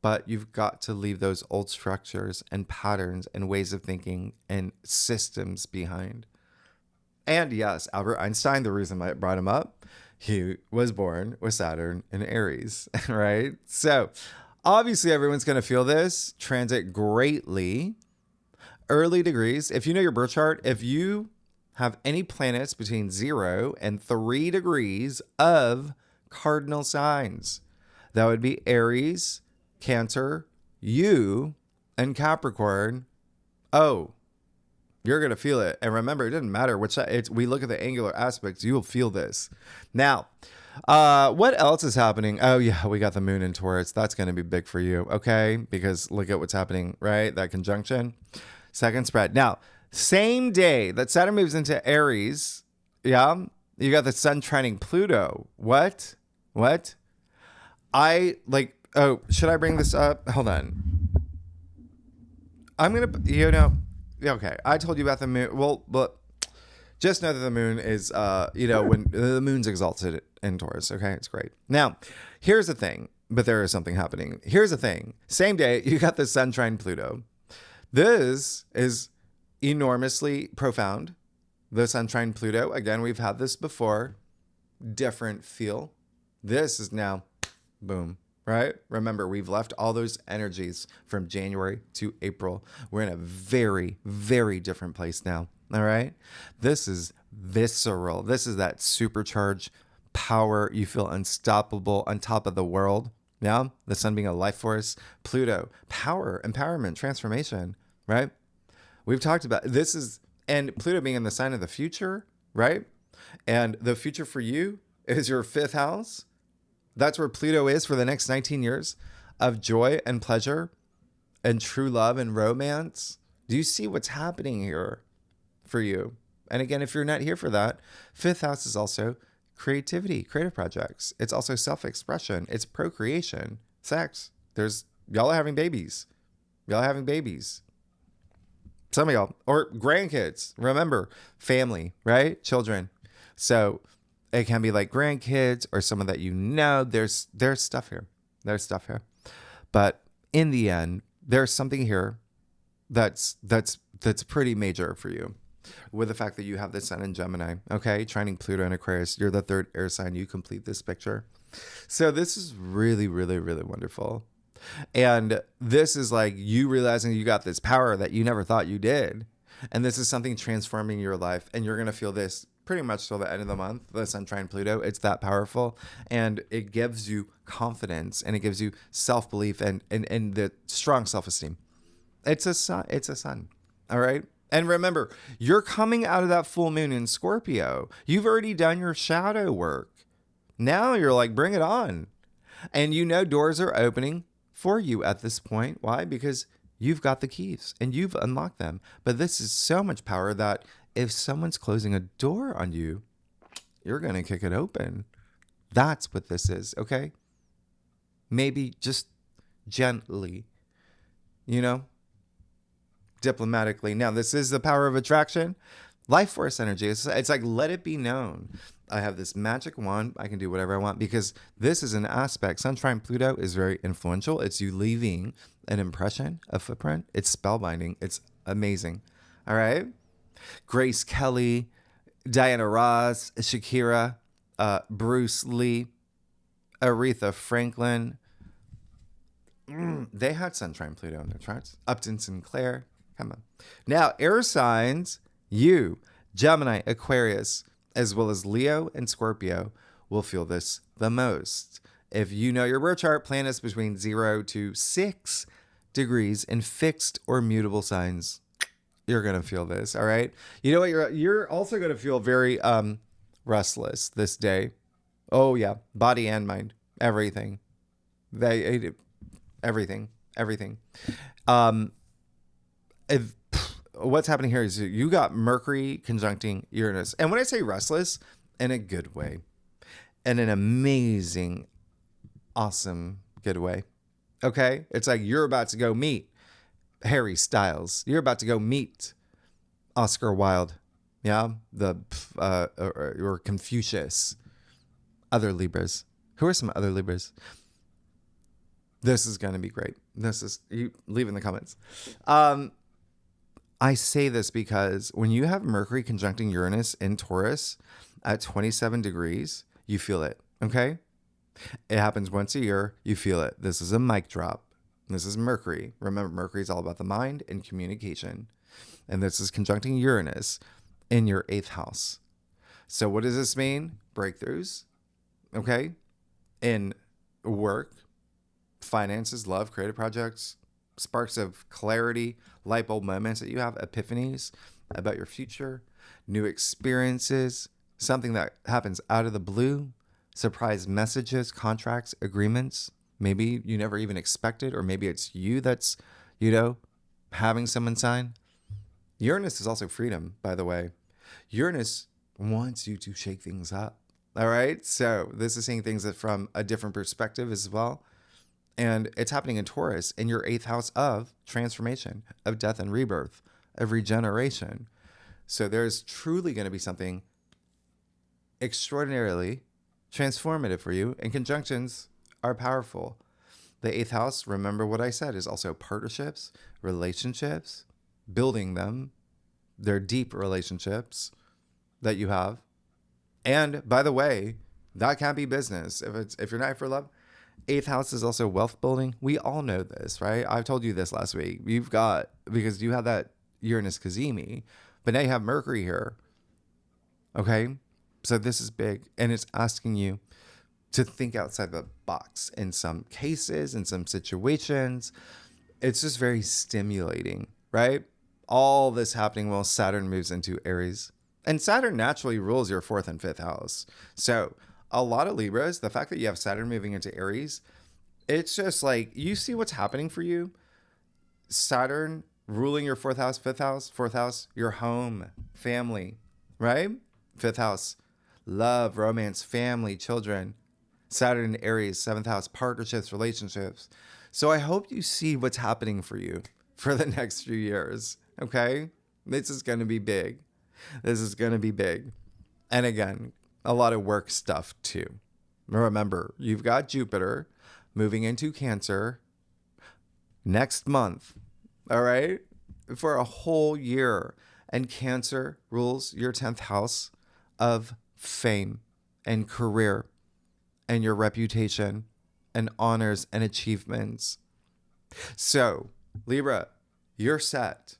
But you've got to leave those old structures and patterns and ways of thinking and systems behind. And yes, Albert Einstein, the reason I brought him up, he was born with Saturn in Aries, right? So obviously everyone's going to feel this transit greatly. Early degrees, if you know your birth chart, if you have any planets between 0 and 3 degrees of cardinal signs, that would be Aries, Cancer, you, and Capricorn. Oh, you're going to feel it. And remember, it doesn't matter which side. We look at the angular aspects. You will feel this. Now, what else is happening? Oh, yeah, we got the moon in Taurus. That's going to be big for you, okay? Because look at what's happening, right? That conjunction. Second spread. Now, same day that Saturn moves into Aries, yeah, you got the sun trining Pluto. What? Oh, should I bring this up? Hold on. I'm going to, okay. I told you about the moon. Well, but just know that the moon is, when the moon's exalted in Taurus. Okay. It's great. Now, here's the thing, but there is something happening. Here's the thing. Same day, you got the Sun trine Pluto. This is enormously profound. The Sun trine Pluto. Again, we've had this before. Different feel. This is now, boom. Right? Remember, we've left all those energies from January to April. We're in a very, very different place now. All right? This is visceral. This is that supercharged power. You feel unstoppable, on top of the world. Yeah? The sun being a life force. Pluto, power, empowerment, transformation. Right? We've talked about this and Pluto being in the sign of the future. Right? And the future for you is your 5th house. That's where Pluto is for the next 19 years of joy and pleasure and true love and romance. Do you see what's happening here for you? And again, if you're not here for that, 5th house is also creativity, creative projects. It's also self-expression. It's procreation, sex. Y'all are having babies. Y'all are having babies. Some of y'all, or grandkids. Remember, family, right? Children. So it can be like grandkids or someone that there's stuff here. There's stuff here. But in the end, there's something here that's pretty major for you with the fact that you have the sun in Gemini, okay? Trining Pluto in Aquarius. You're the 3rd air sign. You complete this picture. So this is really, really, really wonderful. And this is like you realizing you got this power that you never thought you did. And this is something transforming your life. And you're going to feel this pretty much till the end of the month, the Sun trine Pluto. It's that powerful, and it gives you confidence, and it gives you self-belief and the strong self-esteem. It's a sun. All right. And remember, you're coming out of that full moon in Scorpio. You've already done your shadow work. Now you're like, bring it on. And doors are opening for you at this point. Why? Because you've got the keys and you've unlocked them. But this is so much power that if someone's closing a door on you, you're going to kick it open. That's what this is, okay? Maybe just gently, diplomatically. Now, this is the power of attraction. Life force energy. It's like, let it be known. I have this magic wand. I can do whatever I want because this is an aspect. Sun trine Pluto is very influential. It's you leaving an impression, a footprint. It's spellbinding. It's amazing. All right? Grace Kelly, Diana Ross, Shakira, Bruce Lee, Aretha Franklin. They had Sun trine Pluto in their charts. Upton Sinclair. Come on. Now, air signs, you, Gemini, Aquarius, as well as Leo and Scorpio will feel this the most. If you know your birth chart, planets between 0 to 6 degrees in fixed or mutable signs, you're going to feel this, all right? You know what? You're also going to feel very restless this day. Oh, yeah. Body and mind. Everything. Everything. What's happening here is you got Mercury conjuncting Uranus. And when I say restless, in a good way. In an amazing, awesome, good way. Okay? It's like you're about to go meet Harry Styles. You're about to go meet Oscar Wilde. Yeah? Or Confucius. Other Libras. Who are some other Libras? This is going to be great. You leave in the comments. I say this because when you have Mercury conjuncting Uranus in Taurus at 27 degrees, you feel it, okay? It happens once a year. You feel it. This is a mic drop. This is Mercury. Remember, Mercury is all about the mind and communication. And this is conjuncting Uranus in your 8th house. So what does this mean? Breakthroughs, okay? In work, finances, love, creative projects, sparks of clarity, light bulb moments that you have, epiphanies about your future, new experiences, something that happens out of the blue, surprise messages, contracts, agreements, maybe you never even expected, or maybe it's you that's, having someone sign. Uranus is also freedom, by the way. Uranus wants you to shake things up. All right. So this is seeing things from a different perspective as well. And it's happening in Taurus in your 8th house of transformation, of death and rebirth, of regeneration. So there's truly going to be something extraordinarily transformative for you, and conjunctions are powerful. The 8th house, remember what I said, is also partnerships, relationships, building them. They're deep relationships that you have. And by the way, that can't be business. If you're not for love, 8th house is also wealth building. We all know this, right? I've told you this last week. Because you have that Uranus Cazimi, but now you have Mercury here. Okay? So this is big, and it's asking you to think outside the box in some cases, in some situations. It's just very stimulating, right? All this happening while Saturn moves into Aries. And Saturn naturally rules your 4th and 5th house. So a lot of Libras, the fact that you have Saturn moving into Aries, it's just like, you see what's happening for you. Saturn ruling your 4th house, 5th house, 4th house, your home, family, right? 5th house, love, romance, family, children. Saturn in Aries, 7th house, partnerships, relationships. So I hope you see what's happening for you for the next few years, okay? This is going to be big. This is going to be big. And again, a lot of work stuff too. Remember, you've got Jupiter moving into Cancer next month, all right? For a whole year. And Cancer rules your 10th house of fame and career and your reputation and honors and achievements. So, Libra, you're set.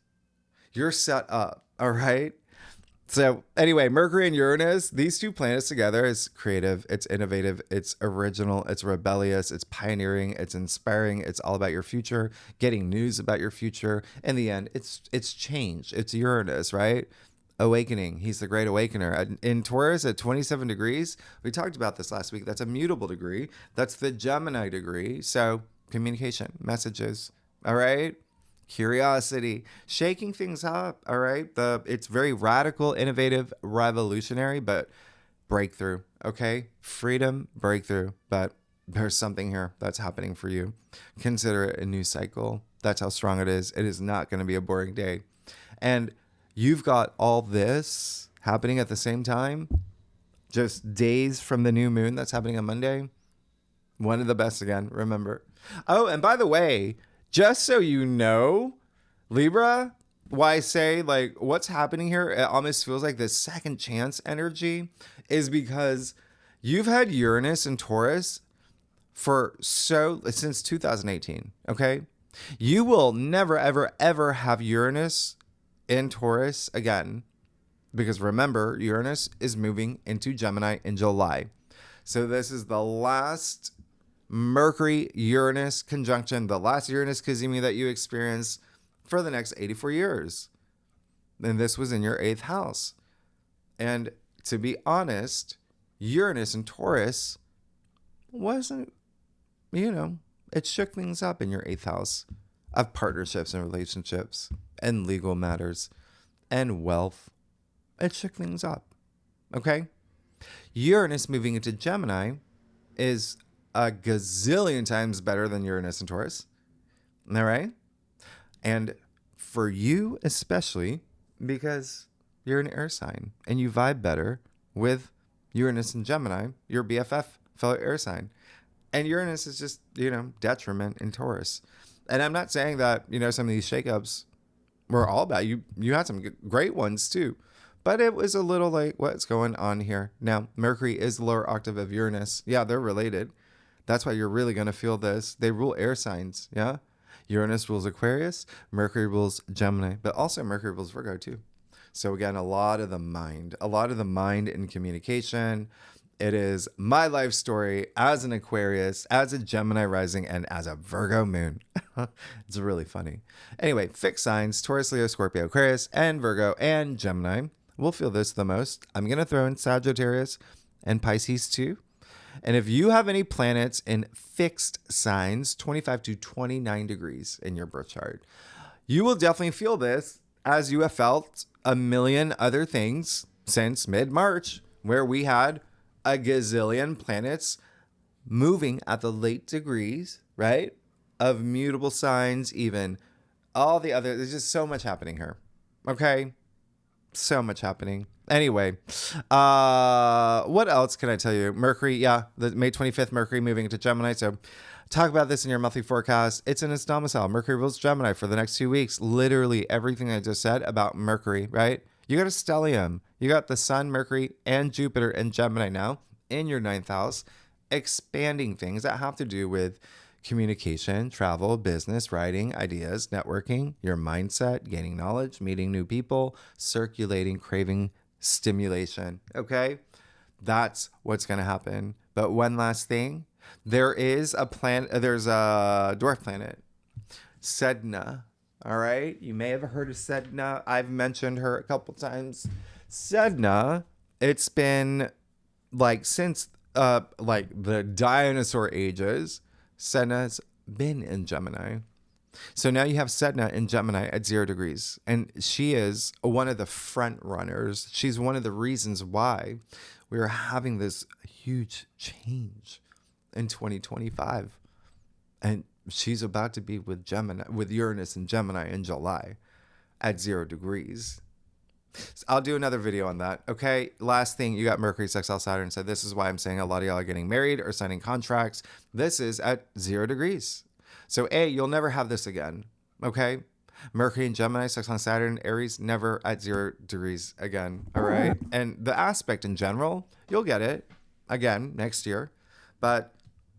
You're set up, all right? So anyway, Mercury and Uranus, these two planets together is creative, it's innovative, it's original, it's rebellious, it's pioneering, it's inspiring, it's all about your future, getting news about your future. In the end, it's change. It's Uranus, right? Awakening. He's the great awakener. In Taurus at 27 degrees, we talked about this last week. That's a mutable degree. That's the Gemini degree. So communication, messages, all right? Curiosity, shaking things up, all right? It's very radical, innovative, revolutionary, but breakthrough, okay? Freedom, breakthrough, but there's something here that's happening for you. Consider it a new cycle. That's how strong it is. It is not going to be a boring day. And you've got all this happening at the same time, just days from the new moon that's happening on Monday. One of the best again, remember. Oh, and by the way, just so you know, Libra, why I say like what's happening here, it almost feels like this second chance energy is because you've had Uranus and Taurus since 2018, okay? You will never, ever, ever have Uranus in Taurus again because remember, Uranus is moving into Gemini in July. So this is the last Mercury-Uranus conjunction, the last Uranus Cazimi that you experience for the next 84 years. And this was in your 8th house. And to be honest, Uranus and Taurus wasn't, it shook things up in your 8th house of partnerships and relationships and legal matters and wealth. It shook things up. Okay? Uranus moving into Gemini is a gazillion times better than Uranus and Taurus. All right? And for you especially, because you're an air sign and you vibe better with Uranus and Gemini, your BFF, fellow air sign. And Uranus is just, detriment in Taurus. And I'm not saying that, some of these shakeups were all bad. You had some great ones too. But it was a little like, what's going on here? Now, Mercury is the lower octave of Uranus. Yeah, they're related. That's why you're really going to feel this. They rule air signs, yeah? Uranus rules Aquarius, Mercury rules Gemini, but also Mercury rules Virgo too. So again, a lot of the mind in communication. It is my life story as an Aquarius, as a Gemini rising, and as a Virgo moon. It's really funny. Anyway, fixed signs, Taurus, Leo, Scorpio, Aquarius, and Virgo, and Gemini. We'll feel this the most. I'm going to throw in Sagittarius and Pisces too. And if you have any planets in fixed signs, 25 to 29 degrees in your birth chart, you will definitely feel this as you have felt a million other things since mid-March, where we had a gazillion planets moving at the late degrees, right? Of mutable signs, even all the other, there's just so much happening here. Okay. So much happening. Anyway, what else can I tell you? Mercury, yeah, the May 25th, Mercury moving into Gemini. So talk about this in your monthly forecast. It's in its domicile. Mercury rules Gemini for the next 2 weeks. Literally everything I just said about Mercury, right? You got a stellium. You got the Sun, Mercury, and Jupiter in Gemini now in your ninth house, expanding things that have to do with communication, travel, business, writing, ideas, networking, your mindset, gaining knowledge, meeting new people, circulating, craving stimulation. Okay? That's what's going to happen. But one last thing, there is a planet, there's a dwarf planet, Sedna. All right? You may have heard of Sedna. I've mentioned her a couple times. Sedna, it's been like since like the dinosaur ages. Sedna's been in Gemini. So now you have Sedna in Gemini at 0 degrees. And she is one of the front runners. She's one of the reasons why we are having this huge change in 2025. And she's about to be with Gemini, with Uranus and Gemini in July at 0 degrees. So I'll do another video on that. Okay. Last thing, you got Mercury sextile Saturn. So this is why I'm saying a lot of y'all are getting married or signing contracts. This is at 0 degrees. So you'll never have this again. Okay. Mercury and Gemini, sextile Saturn, Aries, never at 0 degrees again. All right. And the aspect in general, you'll get it again next year. But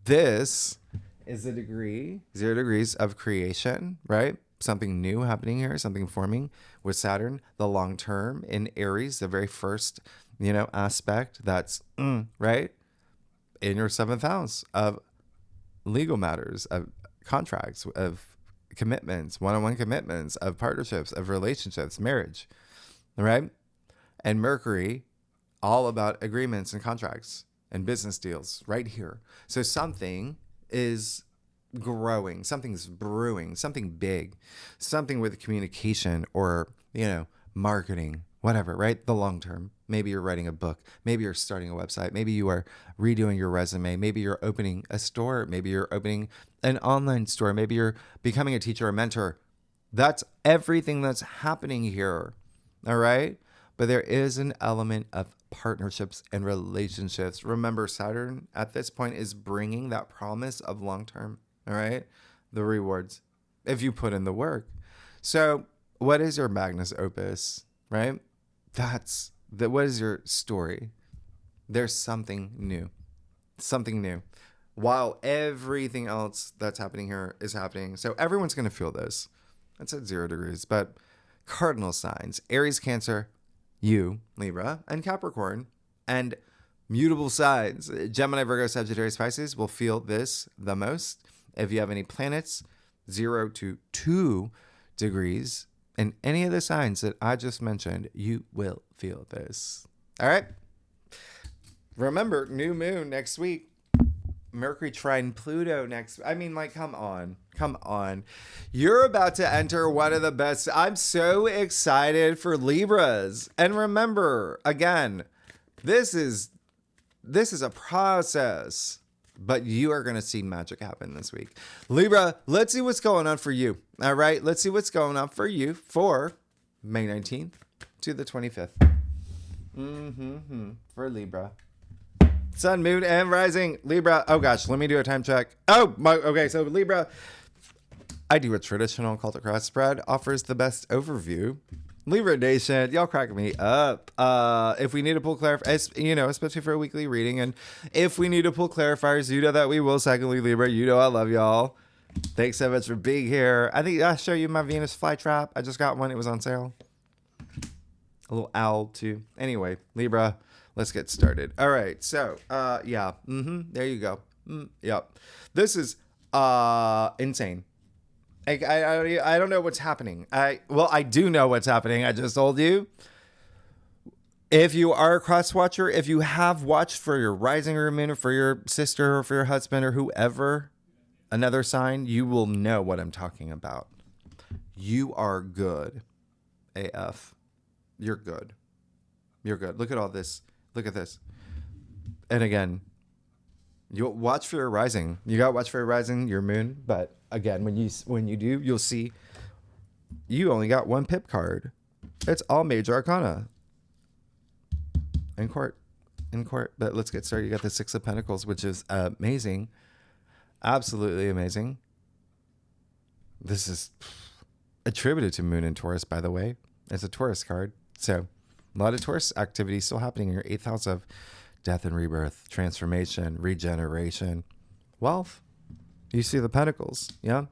this is a degree, 0 degrees of creation, right? Something new happening here, something forming with Saturn, the long term in Aries, the very first, aspect that's right in your 7th house of legal matters, of contracts, of commitments, one-on-one commitments, of partnerships, of relationships, marriage, right? And Mercury, all about agreements and contracts and business deals right here. So something is growing, something's brewing, something big, something with communication or, marketing, whatever, right? The long term. Maybe you're writing a book. Maybe you're starting a website. Maybe you are redoing your resume. Maybe you're opening a store. Maybe you're opening an online store. Maybe you're becoming a teacher or mentor. That's everything that's happening here. All right. But there is an element of partnerships and relationships. Remember, Saturn at this point is bringing that promise of long term. All right. The rewards if you put in the work. So what is your magnus opus, right? What is your story? There's something new, while everything else that's happening here is happening. So everyone's going to feel this. That's at 0 degrees, but cardinal signs, Aries, Cancer, you, Libra, and Capricorn, and mutable signs, Gemini, Virgo, Sagittarius, Pisces will feel this the most. If you have any planets, 0 to 2 degrees in any of the signs that I just mentioned, you will feel this. All right. Remember, new moon next week. Mercury trine Pluto next. Come on. You're about to enter one of the best. I'm so excited for Libras. And remember, again, this is a process. But you are going to see magic happen this week. Libra, let's see what's going on for you. All right, let's see what's going on for you for May 19th to the 25th. For Libra. Sun, moon, and rising. Libra. Oh, gosh, let me do a time check. Okay, so Libra, I do a traditional Celtic cross spread, offers the best overview. Libra Nation, y'all crack me up. If we need to pull clarifiers, especially for a weekly reading, and if we need to pull clarifiers, you know that we will. Secondly, Libra, I love y'all. Thanks so much for being here. I think I'll show you my Venus flytrap. I just got one. It was on sale. A little owl too. Anyway, Libra, let's get started. All right. So, yeah. There you go. Yep. This is insane. I don't know what's happening. I do know what's happening. I just told you. If you are a cross watcher, if you have watched for your rising or moon or for your sister or for your husband or whoever, another sign, you will know what I'm talking about. You are good. AF. You're good. You're good. Look at all this. Look at this. And again, You'll watch for your rising. You got to watch for your rising, your moon. But again, when you do, you'll see you only got one pip card. It's all major arcana. In court. But let's get started. You got the Six of Pentacles, which is amazing. Absolutely amazing. This is attributed to Moon and Taurus, by the way. It's a Taurus card. So a lot of Taurus activity still happening in your 8th house of death and rebirth, transformation, regeneration, wealth. You see the Pentacles, yeah?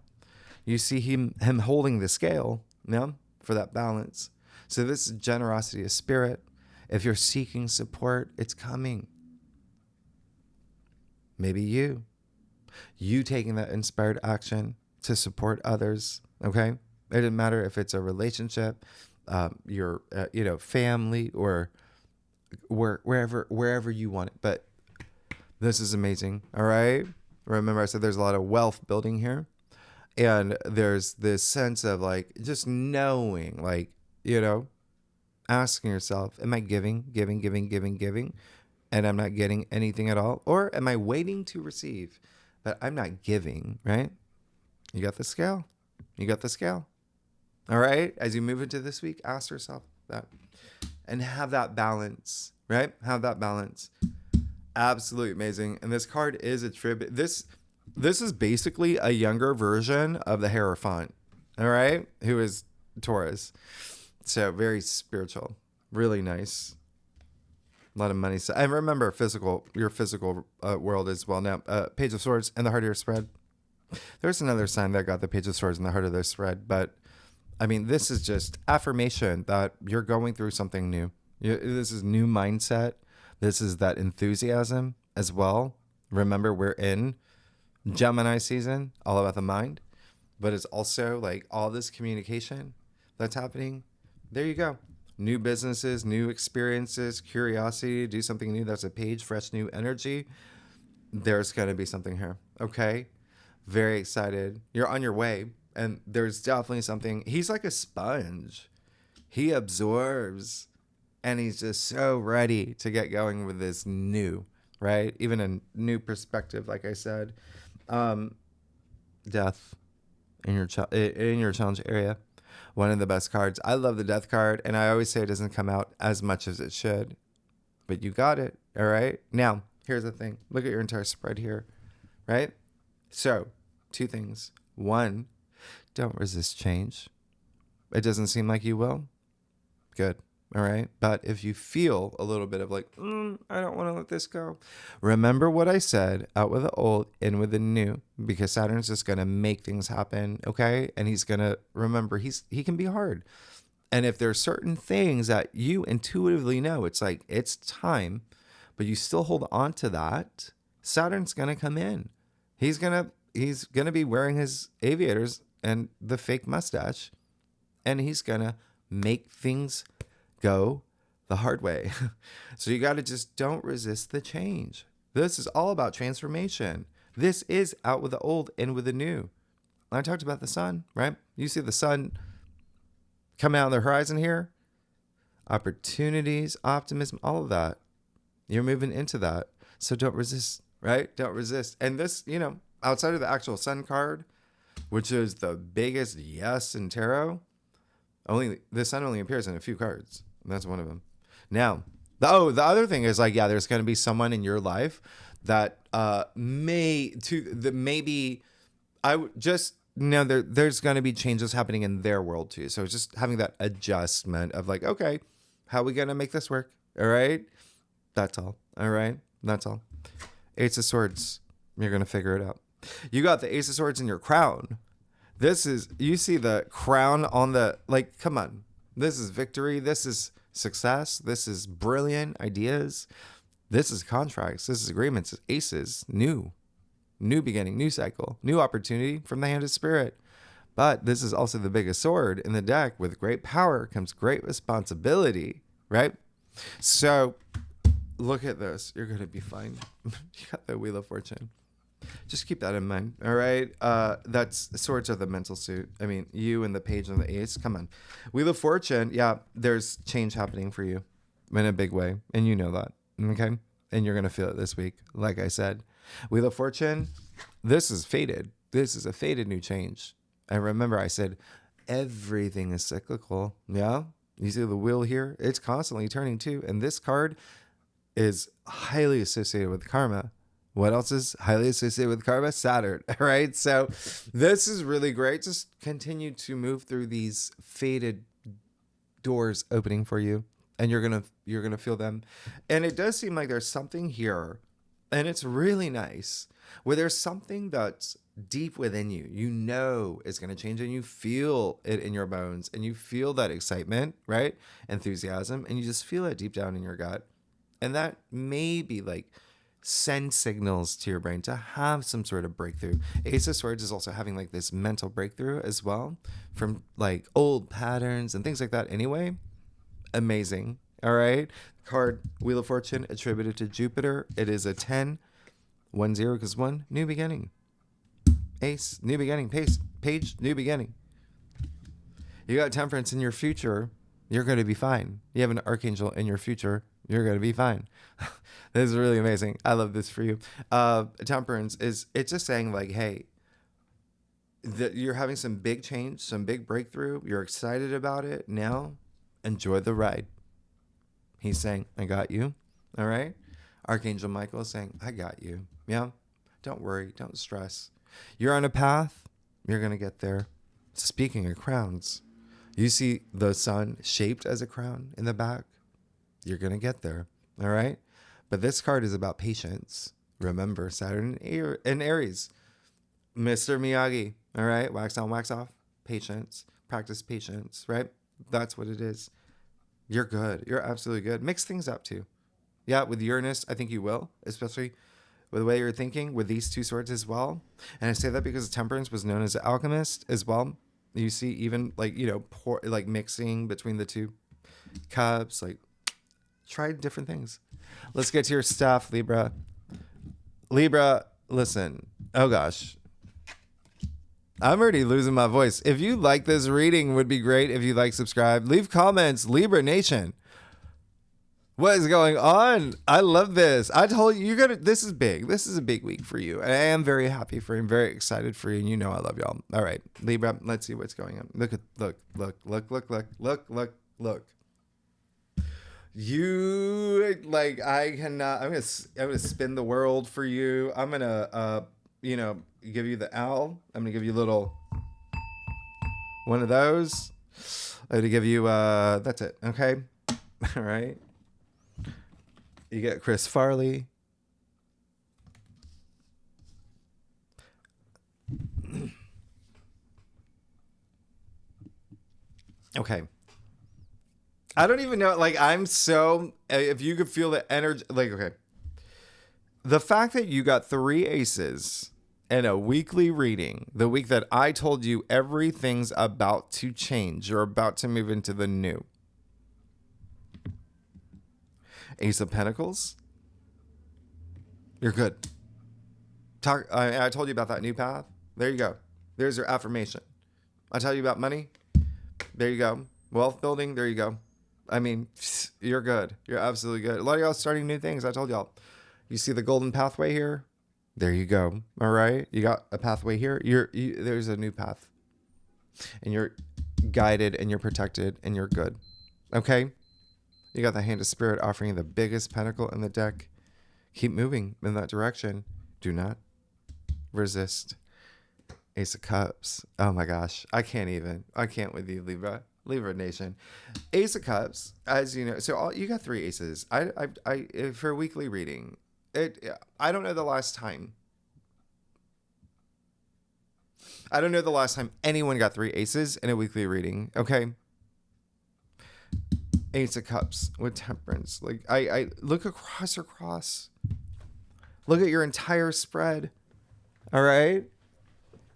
You see him holding the scale, yeah, for that balance. So this is generosity of spirit. If you're seeking support, it's coming. Maybe you taking that inspired action to support others, okay? It doesn't matter if it's a relationship, your family, or wherever you want it. But this is amazing, all right? Remember, I said there's a lot of wealth building here, and there's this sense of like just knowing, like, asking yourself, am I giving, and I'm not getting anything at all? Or am I waiting to receive, but I'm not giving, right? You got the scale. All right? As you move into this week, ask yourself that and have that balance, right? Have that balance. Absolutely amazing. And this card is a tribute. This is basically a younger version of the Hierophant, all right? Who is Taurus. So very spiritual, really nice. A lot of money. So I remember your physical world as well. Now, Page of Swords and the heart of your spread. There's another sign that got the Page of Swords in the heart of their spread. But I mean, this is just affirmation that you're going through something new. This is new mindset. This is that enthusiasm as well. Remember, we're in Gemini season, all about the mind. But it's also like all this communication that's happening. There you go. New businesses, new experiences, curiosity, do something new. That's a page, fresh, new energy. There's going to be something here. Okay. Very excited. You're on your way. And there's definitely something. He's like a sponge. He absorbs. And he's just so ready to get going with this new, right? Even a new perspective, like I said. Death in your challenge area. One of the best cards. I love the death card, and I always say it doesn't come out as much as it should, but you got it. All right. Now, here's the thing. Look at your entire spread here, right? So, two things. One, don't resist change. It doesn't seem like you will. Good. All right. But if you feel a little bit of like, I don't want to let this go. Remember what I said, out with the old, in with the new, because Saturn's just going to make things happen. Okay. And he's going to remember he can be hard. And if there's certain things that you intuitively know, it's like, it's time, but you still hold on to that, Saturn's going to come in. He's going to be wearing his aviators and the fake mustache, and he's going to make things go the hard way. So you got to just don't resist the change. This is all about transformation. This is out with the old, in with the new. I talked about the sun, right? You see the sun come out on the horizon here. Opportunities, optimism, all of that. You're moving into that. So don't resist, right? Don't resist. And this, outside of the actual sun card, which is the biggest yes in tarot, the sun only appears in a few cards. And that's one of them. Now, the other thing is like, yeah, there's going to be someone in your life that there's going to be changes happening in their world too. So just having that adjustment of like, okay, how are we going to make this work? All right. That's all. All right. That's all. Ace of Swords. You're going to figure it out. You got the Ace of Swords in your crown. You see the crown on the, like, come on. This is victory. This is success. This is brilliant ideas. This is contracts. This is agreements. Aces. New beginning, new cycle, new opportunity from the hand of spirit. But this is also the biggest sword in the deck. With great power comes great responsibility, right? So look at this. You're going to be fine. You got the Wheel of Fortune. Just keep that in mind. All right. Swords are the mental suit. I mean, you and the page and the ace. Come on. Wheel of Fortune. Yeah. There's change happening for you in a big way. And you know that. Okay. And you're going to feel it this week. Like I said, Wheel of Fortune, this is fated. This is a fated new change. And remember, I said everything is cyclical. Yeah. You see the wheel here? It's constantly turning too. And this card is highly associated with karma. What else is highly associated with karma? Saturn, right? So this is really great. Just continue to move through these fated doors opening for you, and you're gonna feel them. And it does seem like there's something here, and it's really nice, where there's something that's deep within you, is going to change, and you feel it in your bones, and you feel that excitement, right? Enthusiasm, and you just feel it deep down in your gut. And that may be like send signals to your brain to have some sort of breakthrough. Ace of Swords is also having like this mental breakthrough as well from like old patterns and things like that. Anyway, amazing. All right. Card Wheel of Fortune attributed to Jupiter. It is a 10, 1, 0, because 1, new beginning. Ace, new beginning. Page, new beginning. You got Temperance in your future. You're going to be fine. You have an Archangel in your future. You're going to be fine. This is really amazing. I love this for you. Temperance it's just saying like, hey, that you're having some big change, some big breakthrough. You're excited about it. Now, enjoy the ride. He's saying, I got you. All right. Archangel Michael is saying, I got you. Yeah. Don't worry. Don't stress. You're on a path. You're going to get there. Speaking of crowns, you see the sun shaped as a crown in the back. You're going to get there. All right. But this card is about patience. Remember, Saturn in Aries. Mr. Miyagi. All right. Wax on, wax off. Patience. Practice patience. Right. That's what it is. You're good. You're absolutely good. Mix things up too. Yeah. With Uranus, I think you will, especially with the way you're thinking with these two swords as well. And I say that because Temperance was known as an alchemist as well. You see, even like, like mixing between the two cups, like try different things. Let's get to your stuff, Libra. Libra, listen. Oh gosh. I'm already losing my voice. If you like this reading, would be great if you like, subscribe, leave comments, Libra Nation. What is going on? I love this. I told you, this is big. This is a big week for you. And I am very happy for you. I'm very excited for you. And you know I love y'all. All right, Libra, let's see what's going on. Look. You, like, I cannot, I'm gonna spin the world for you. I'm gonna, give you the owl. I'm gonna give you a little one of those. I'm gonna give you, that's it. Okay. All right. You get Chris Farley. Okay. I don't even know. Like, I'm so, if you could feel the energy, like, okay. The fact that you got 3 aces in a weekly reading, the week that I told you everything's about to change, you're about to move into the new. Ace of Pentacles. You're good. I told you about that new path. There you go. There's your affirmation. I tell you about money. There you go. Wealth building. There you go. I mean, you're good. You're absolutely good. A lot of y'all starting new things. I told y'all. You see the golden pathway here? There you go. All right. You got a pathway here. There's a new path. And you're guided and you're protected and you're good. Okay? You got the Hand of Spirit offering you the biggest pentacle in the deck. Keep moving in that direction. Do not resist. Ace of Cups. Oh my gosh. I can't with you, Libra Nation. Ace of Cups, as you know, so you got 3 aces. I for a weekly reading. I don't know the last time. I don't know the last time anyone got 3 aces in a weekly reading. Okay. Ace of Cups with Temperance. Like I look across your cross. Look at your entire spread. All right.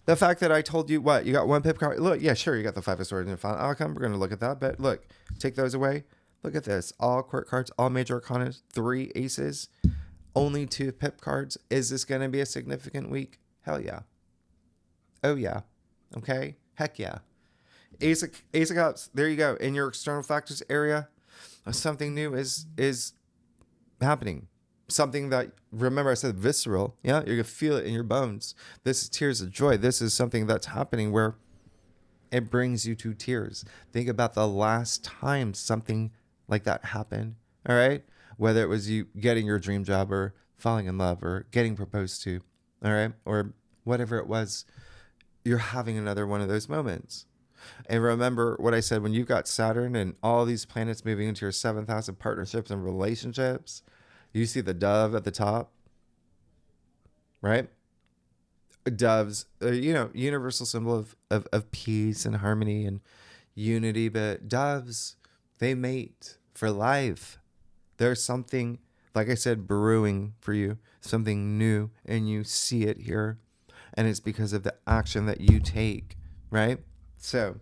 The fact that I told you what, you got 1 pip card. Look, yeah, sure, you got the 5 of Swords and final outcome. We're going to look at that. But look, take those away. Look at this. All court cards, all major arcana, 3 aces, only 2 pip cards. Is this going to be a significant week? Hell yeah. Oh yeah. Okay. Heck yeah. Ace of Cups. There you go. In your external factors area, something new is happening. something that, remember I said visceral. Yeah, you're going to feel it in your bones. This is tears of joy. This is something that's happening where it brings you to tears. Think about the last time something like that happened. All right. Whether it was you getting your dream job or falling in love or getting proposed to. All right. Or whatever it was, you're having another one of those moments. And remember what I said, when you've got Saturn and all these planets moving into your seventh house of partnerships and relationships, you see the dove at the top, right? Doves, universal symbol of peace and harmony and unity. But doves, they mate for life. There's something, like I said, brewing for you, something new, and you see it here. And it's because of the action that you take, right? So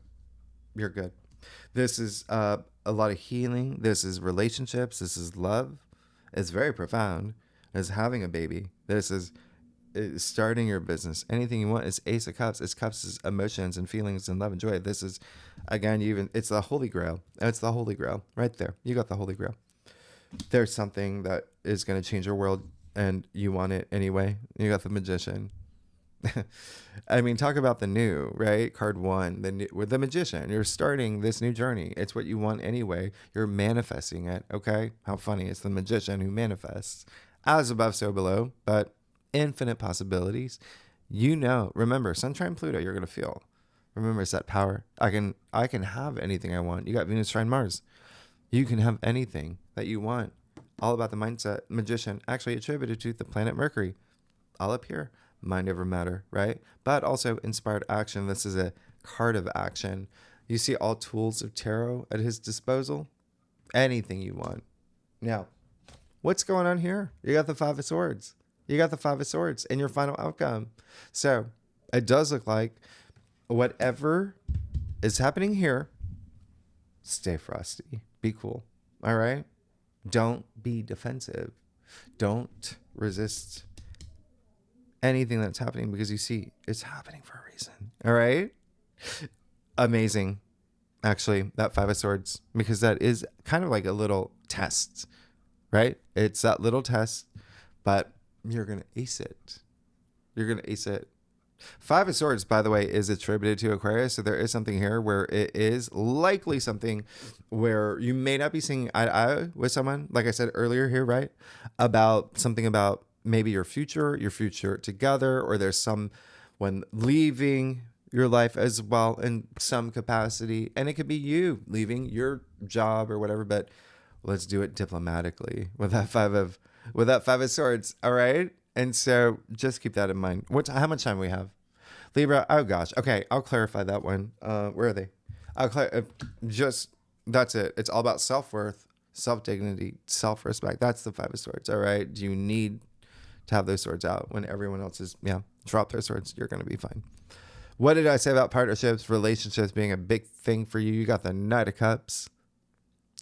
you're good. This is a lot of healing. This is relationships. This is love. It's very profound. It's having a baby. This is starting your business. Anything you want is Ace of Cups. It's Cups is emotions and feelings and love and joy. This is, again, it's the Holy Grail. It's the Holy Grail right there. You got the Holy Grail. There's something that is going to change your world and you want it anyway. You got the Magician. I mean, talk about the new, right? Card 1, with the Magician. You're starting this new journey. It's what you want anyway. You're manifesting it, okay? How funny. It's the Magician who manifests. As above, so below, but infinite possibilities. Remember, Sun trine Pluto, you're going to feel. Remember, it's that power. I can have anything I want. You got Venus trine Mars. You can have anything that you want. All about the mindset. Magician, actually attributed to the planet Mercury. All up here. Mind over matter, right? But also inspired action. This is a card of action. You see all tools of tarot at his disposal. Anything you want. Now, what's going on here? You got the Five of Swords. You got the Five of Swords in your final outcome. So it does look like whatever is happening here, stay frosty. Be cool. All right? Don't be defensive. Don't resist anything that's happening, because you see it's happening for a reason. All right? Amazing. Actually, that Five of Swords, because that is kind of like a little test, right? It's that little test, but you're going to ace it. You're going to ace it. Five of Swords, by the way, is attributed to Aquarius. So there is something here where it is likely something where you may not be seeing eye to eye with someone, like I said earlier here, right? About something about maybe your future together, or there's someone leaving your life as well in some capacity. And it could be you leaving your job or whatever, but let's do it diplomatically with that Five of Swords. All right. And so just keep that in mind. How much time we have? Libra. Oh gosh. Okay. I'll clarify that one. Where are they? That's it. It's all about self-worth, self-dignity, self-respect. That's the Five of Swords. All right. Do you need to have those swords out when everyone else is, drop their swords? You're going to be fine. What did I say about partnerships, relationships being a big thing for you? You got the Knight of Cups.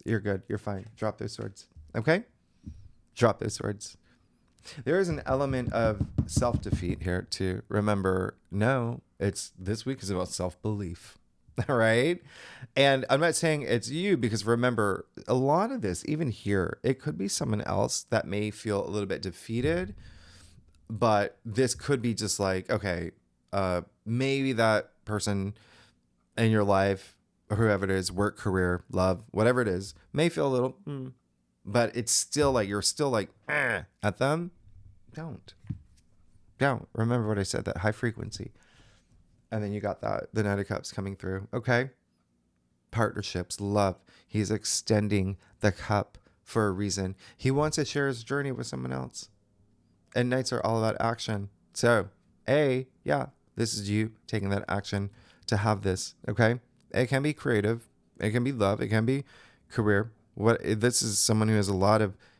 You're good. You're fine. Drop those swords. Okay? Drop those swords. There is an element of self-defeat here to remember. No, this week is about self-belief. All right. And I'm not saying it's you, because remember, a lot of this, even here, it could be someone else that may feel a little bit defeated, but this could be just like, okay, maybe that person in your life, whoever it is, work, career, love, whatever it is, may feel a little, but it's still like, you're still like, at them. Don't. Remember what I said, that high frequency. And then you got the Knight of Cups coming through. Okay. Partnerships, love. He's extending the cup for a reason. He wants to share his journey with someone else. And Knights are all about action. So, this is you taking that action to have this. Okay. It can be creative. It can be love. It can be career. This is someone who has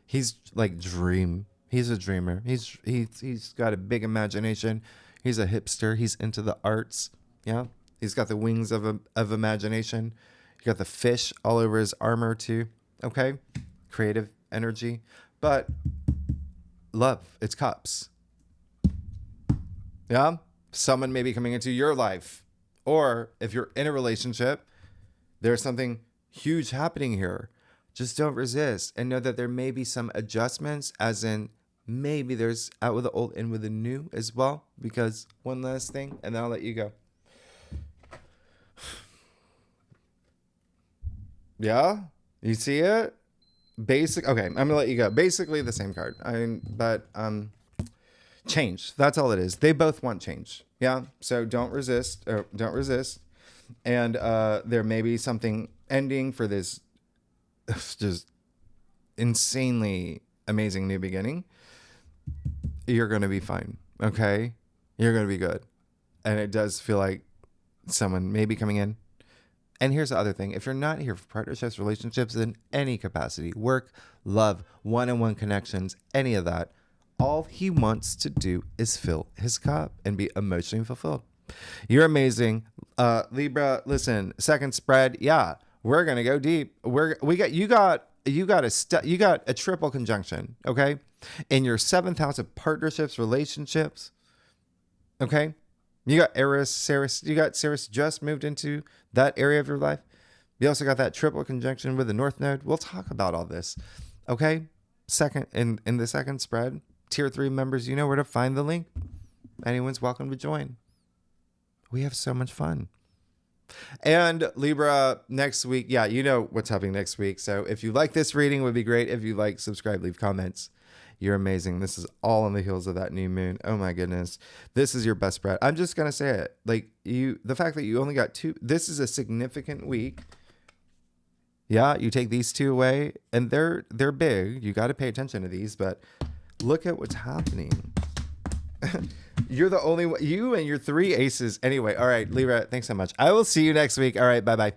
he's like dream. He's a dreamer. He's got a big imagination. He's a hipster. He's into the arts. Yeah. He's got the wings of imagination. You got the fish all over his armor too. Okay. Creative energy. But love, it's cups. Yeah. Someone may be coming into your life. Or if you're in a relationship, there's something huge happening here Just don't resist, and know that there may be some adjustments, as in maybe there's out with the old, in with the new as well. Because one last thing, and then I'll let you go. Yeah, you see it? Okay, I'm gonna let you go. Basically the same card. But change. That's all it is. They both want change. Yeah. So don't resist. Don't resist. And there may be something ending for this just insanely amazing new beginning. You're gonna be fine. Okay. You're gonna be good. And it does feel like someone may be coming in. And here's the other thing. If you're not here for partnerships, relationships in any capacity, work, love, one-on-one connections, any of that, all he wants to do is fill his cup and be emotionally fulfilled. You're amazing. Libra, listen, second spread. Yeah, we're going to go deep. You got a triple conjunction, okay? In your 7th house of partnerships, relationships, okay? You got Ceres just moved into that area of your life. You also got that triple conjunction with the North Node. We'll talk about all this. Okay? Second, in the second spread, tier 3 members, you know where to find the link. Anyone's welcome to join. We have so much fun. And Libra, next week, yeah, you know what's happening next week. So if you like this reading, it would be great. If you like, subscribe, leave comments. You're amazing. This is all on the heels of that new moon. Oh my goodness. This is your best spread. I'm just going to say it. Like the fact that you only got 2, this is a significant week. Yeah, you take these 2 away and they're big. You got to pay attention to these, but look at what's happening. You're the only one, you and your 3 aces. Anyway, all right, Libra, thanks so much. I will see you next week. All right, bye-bye.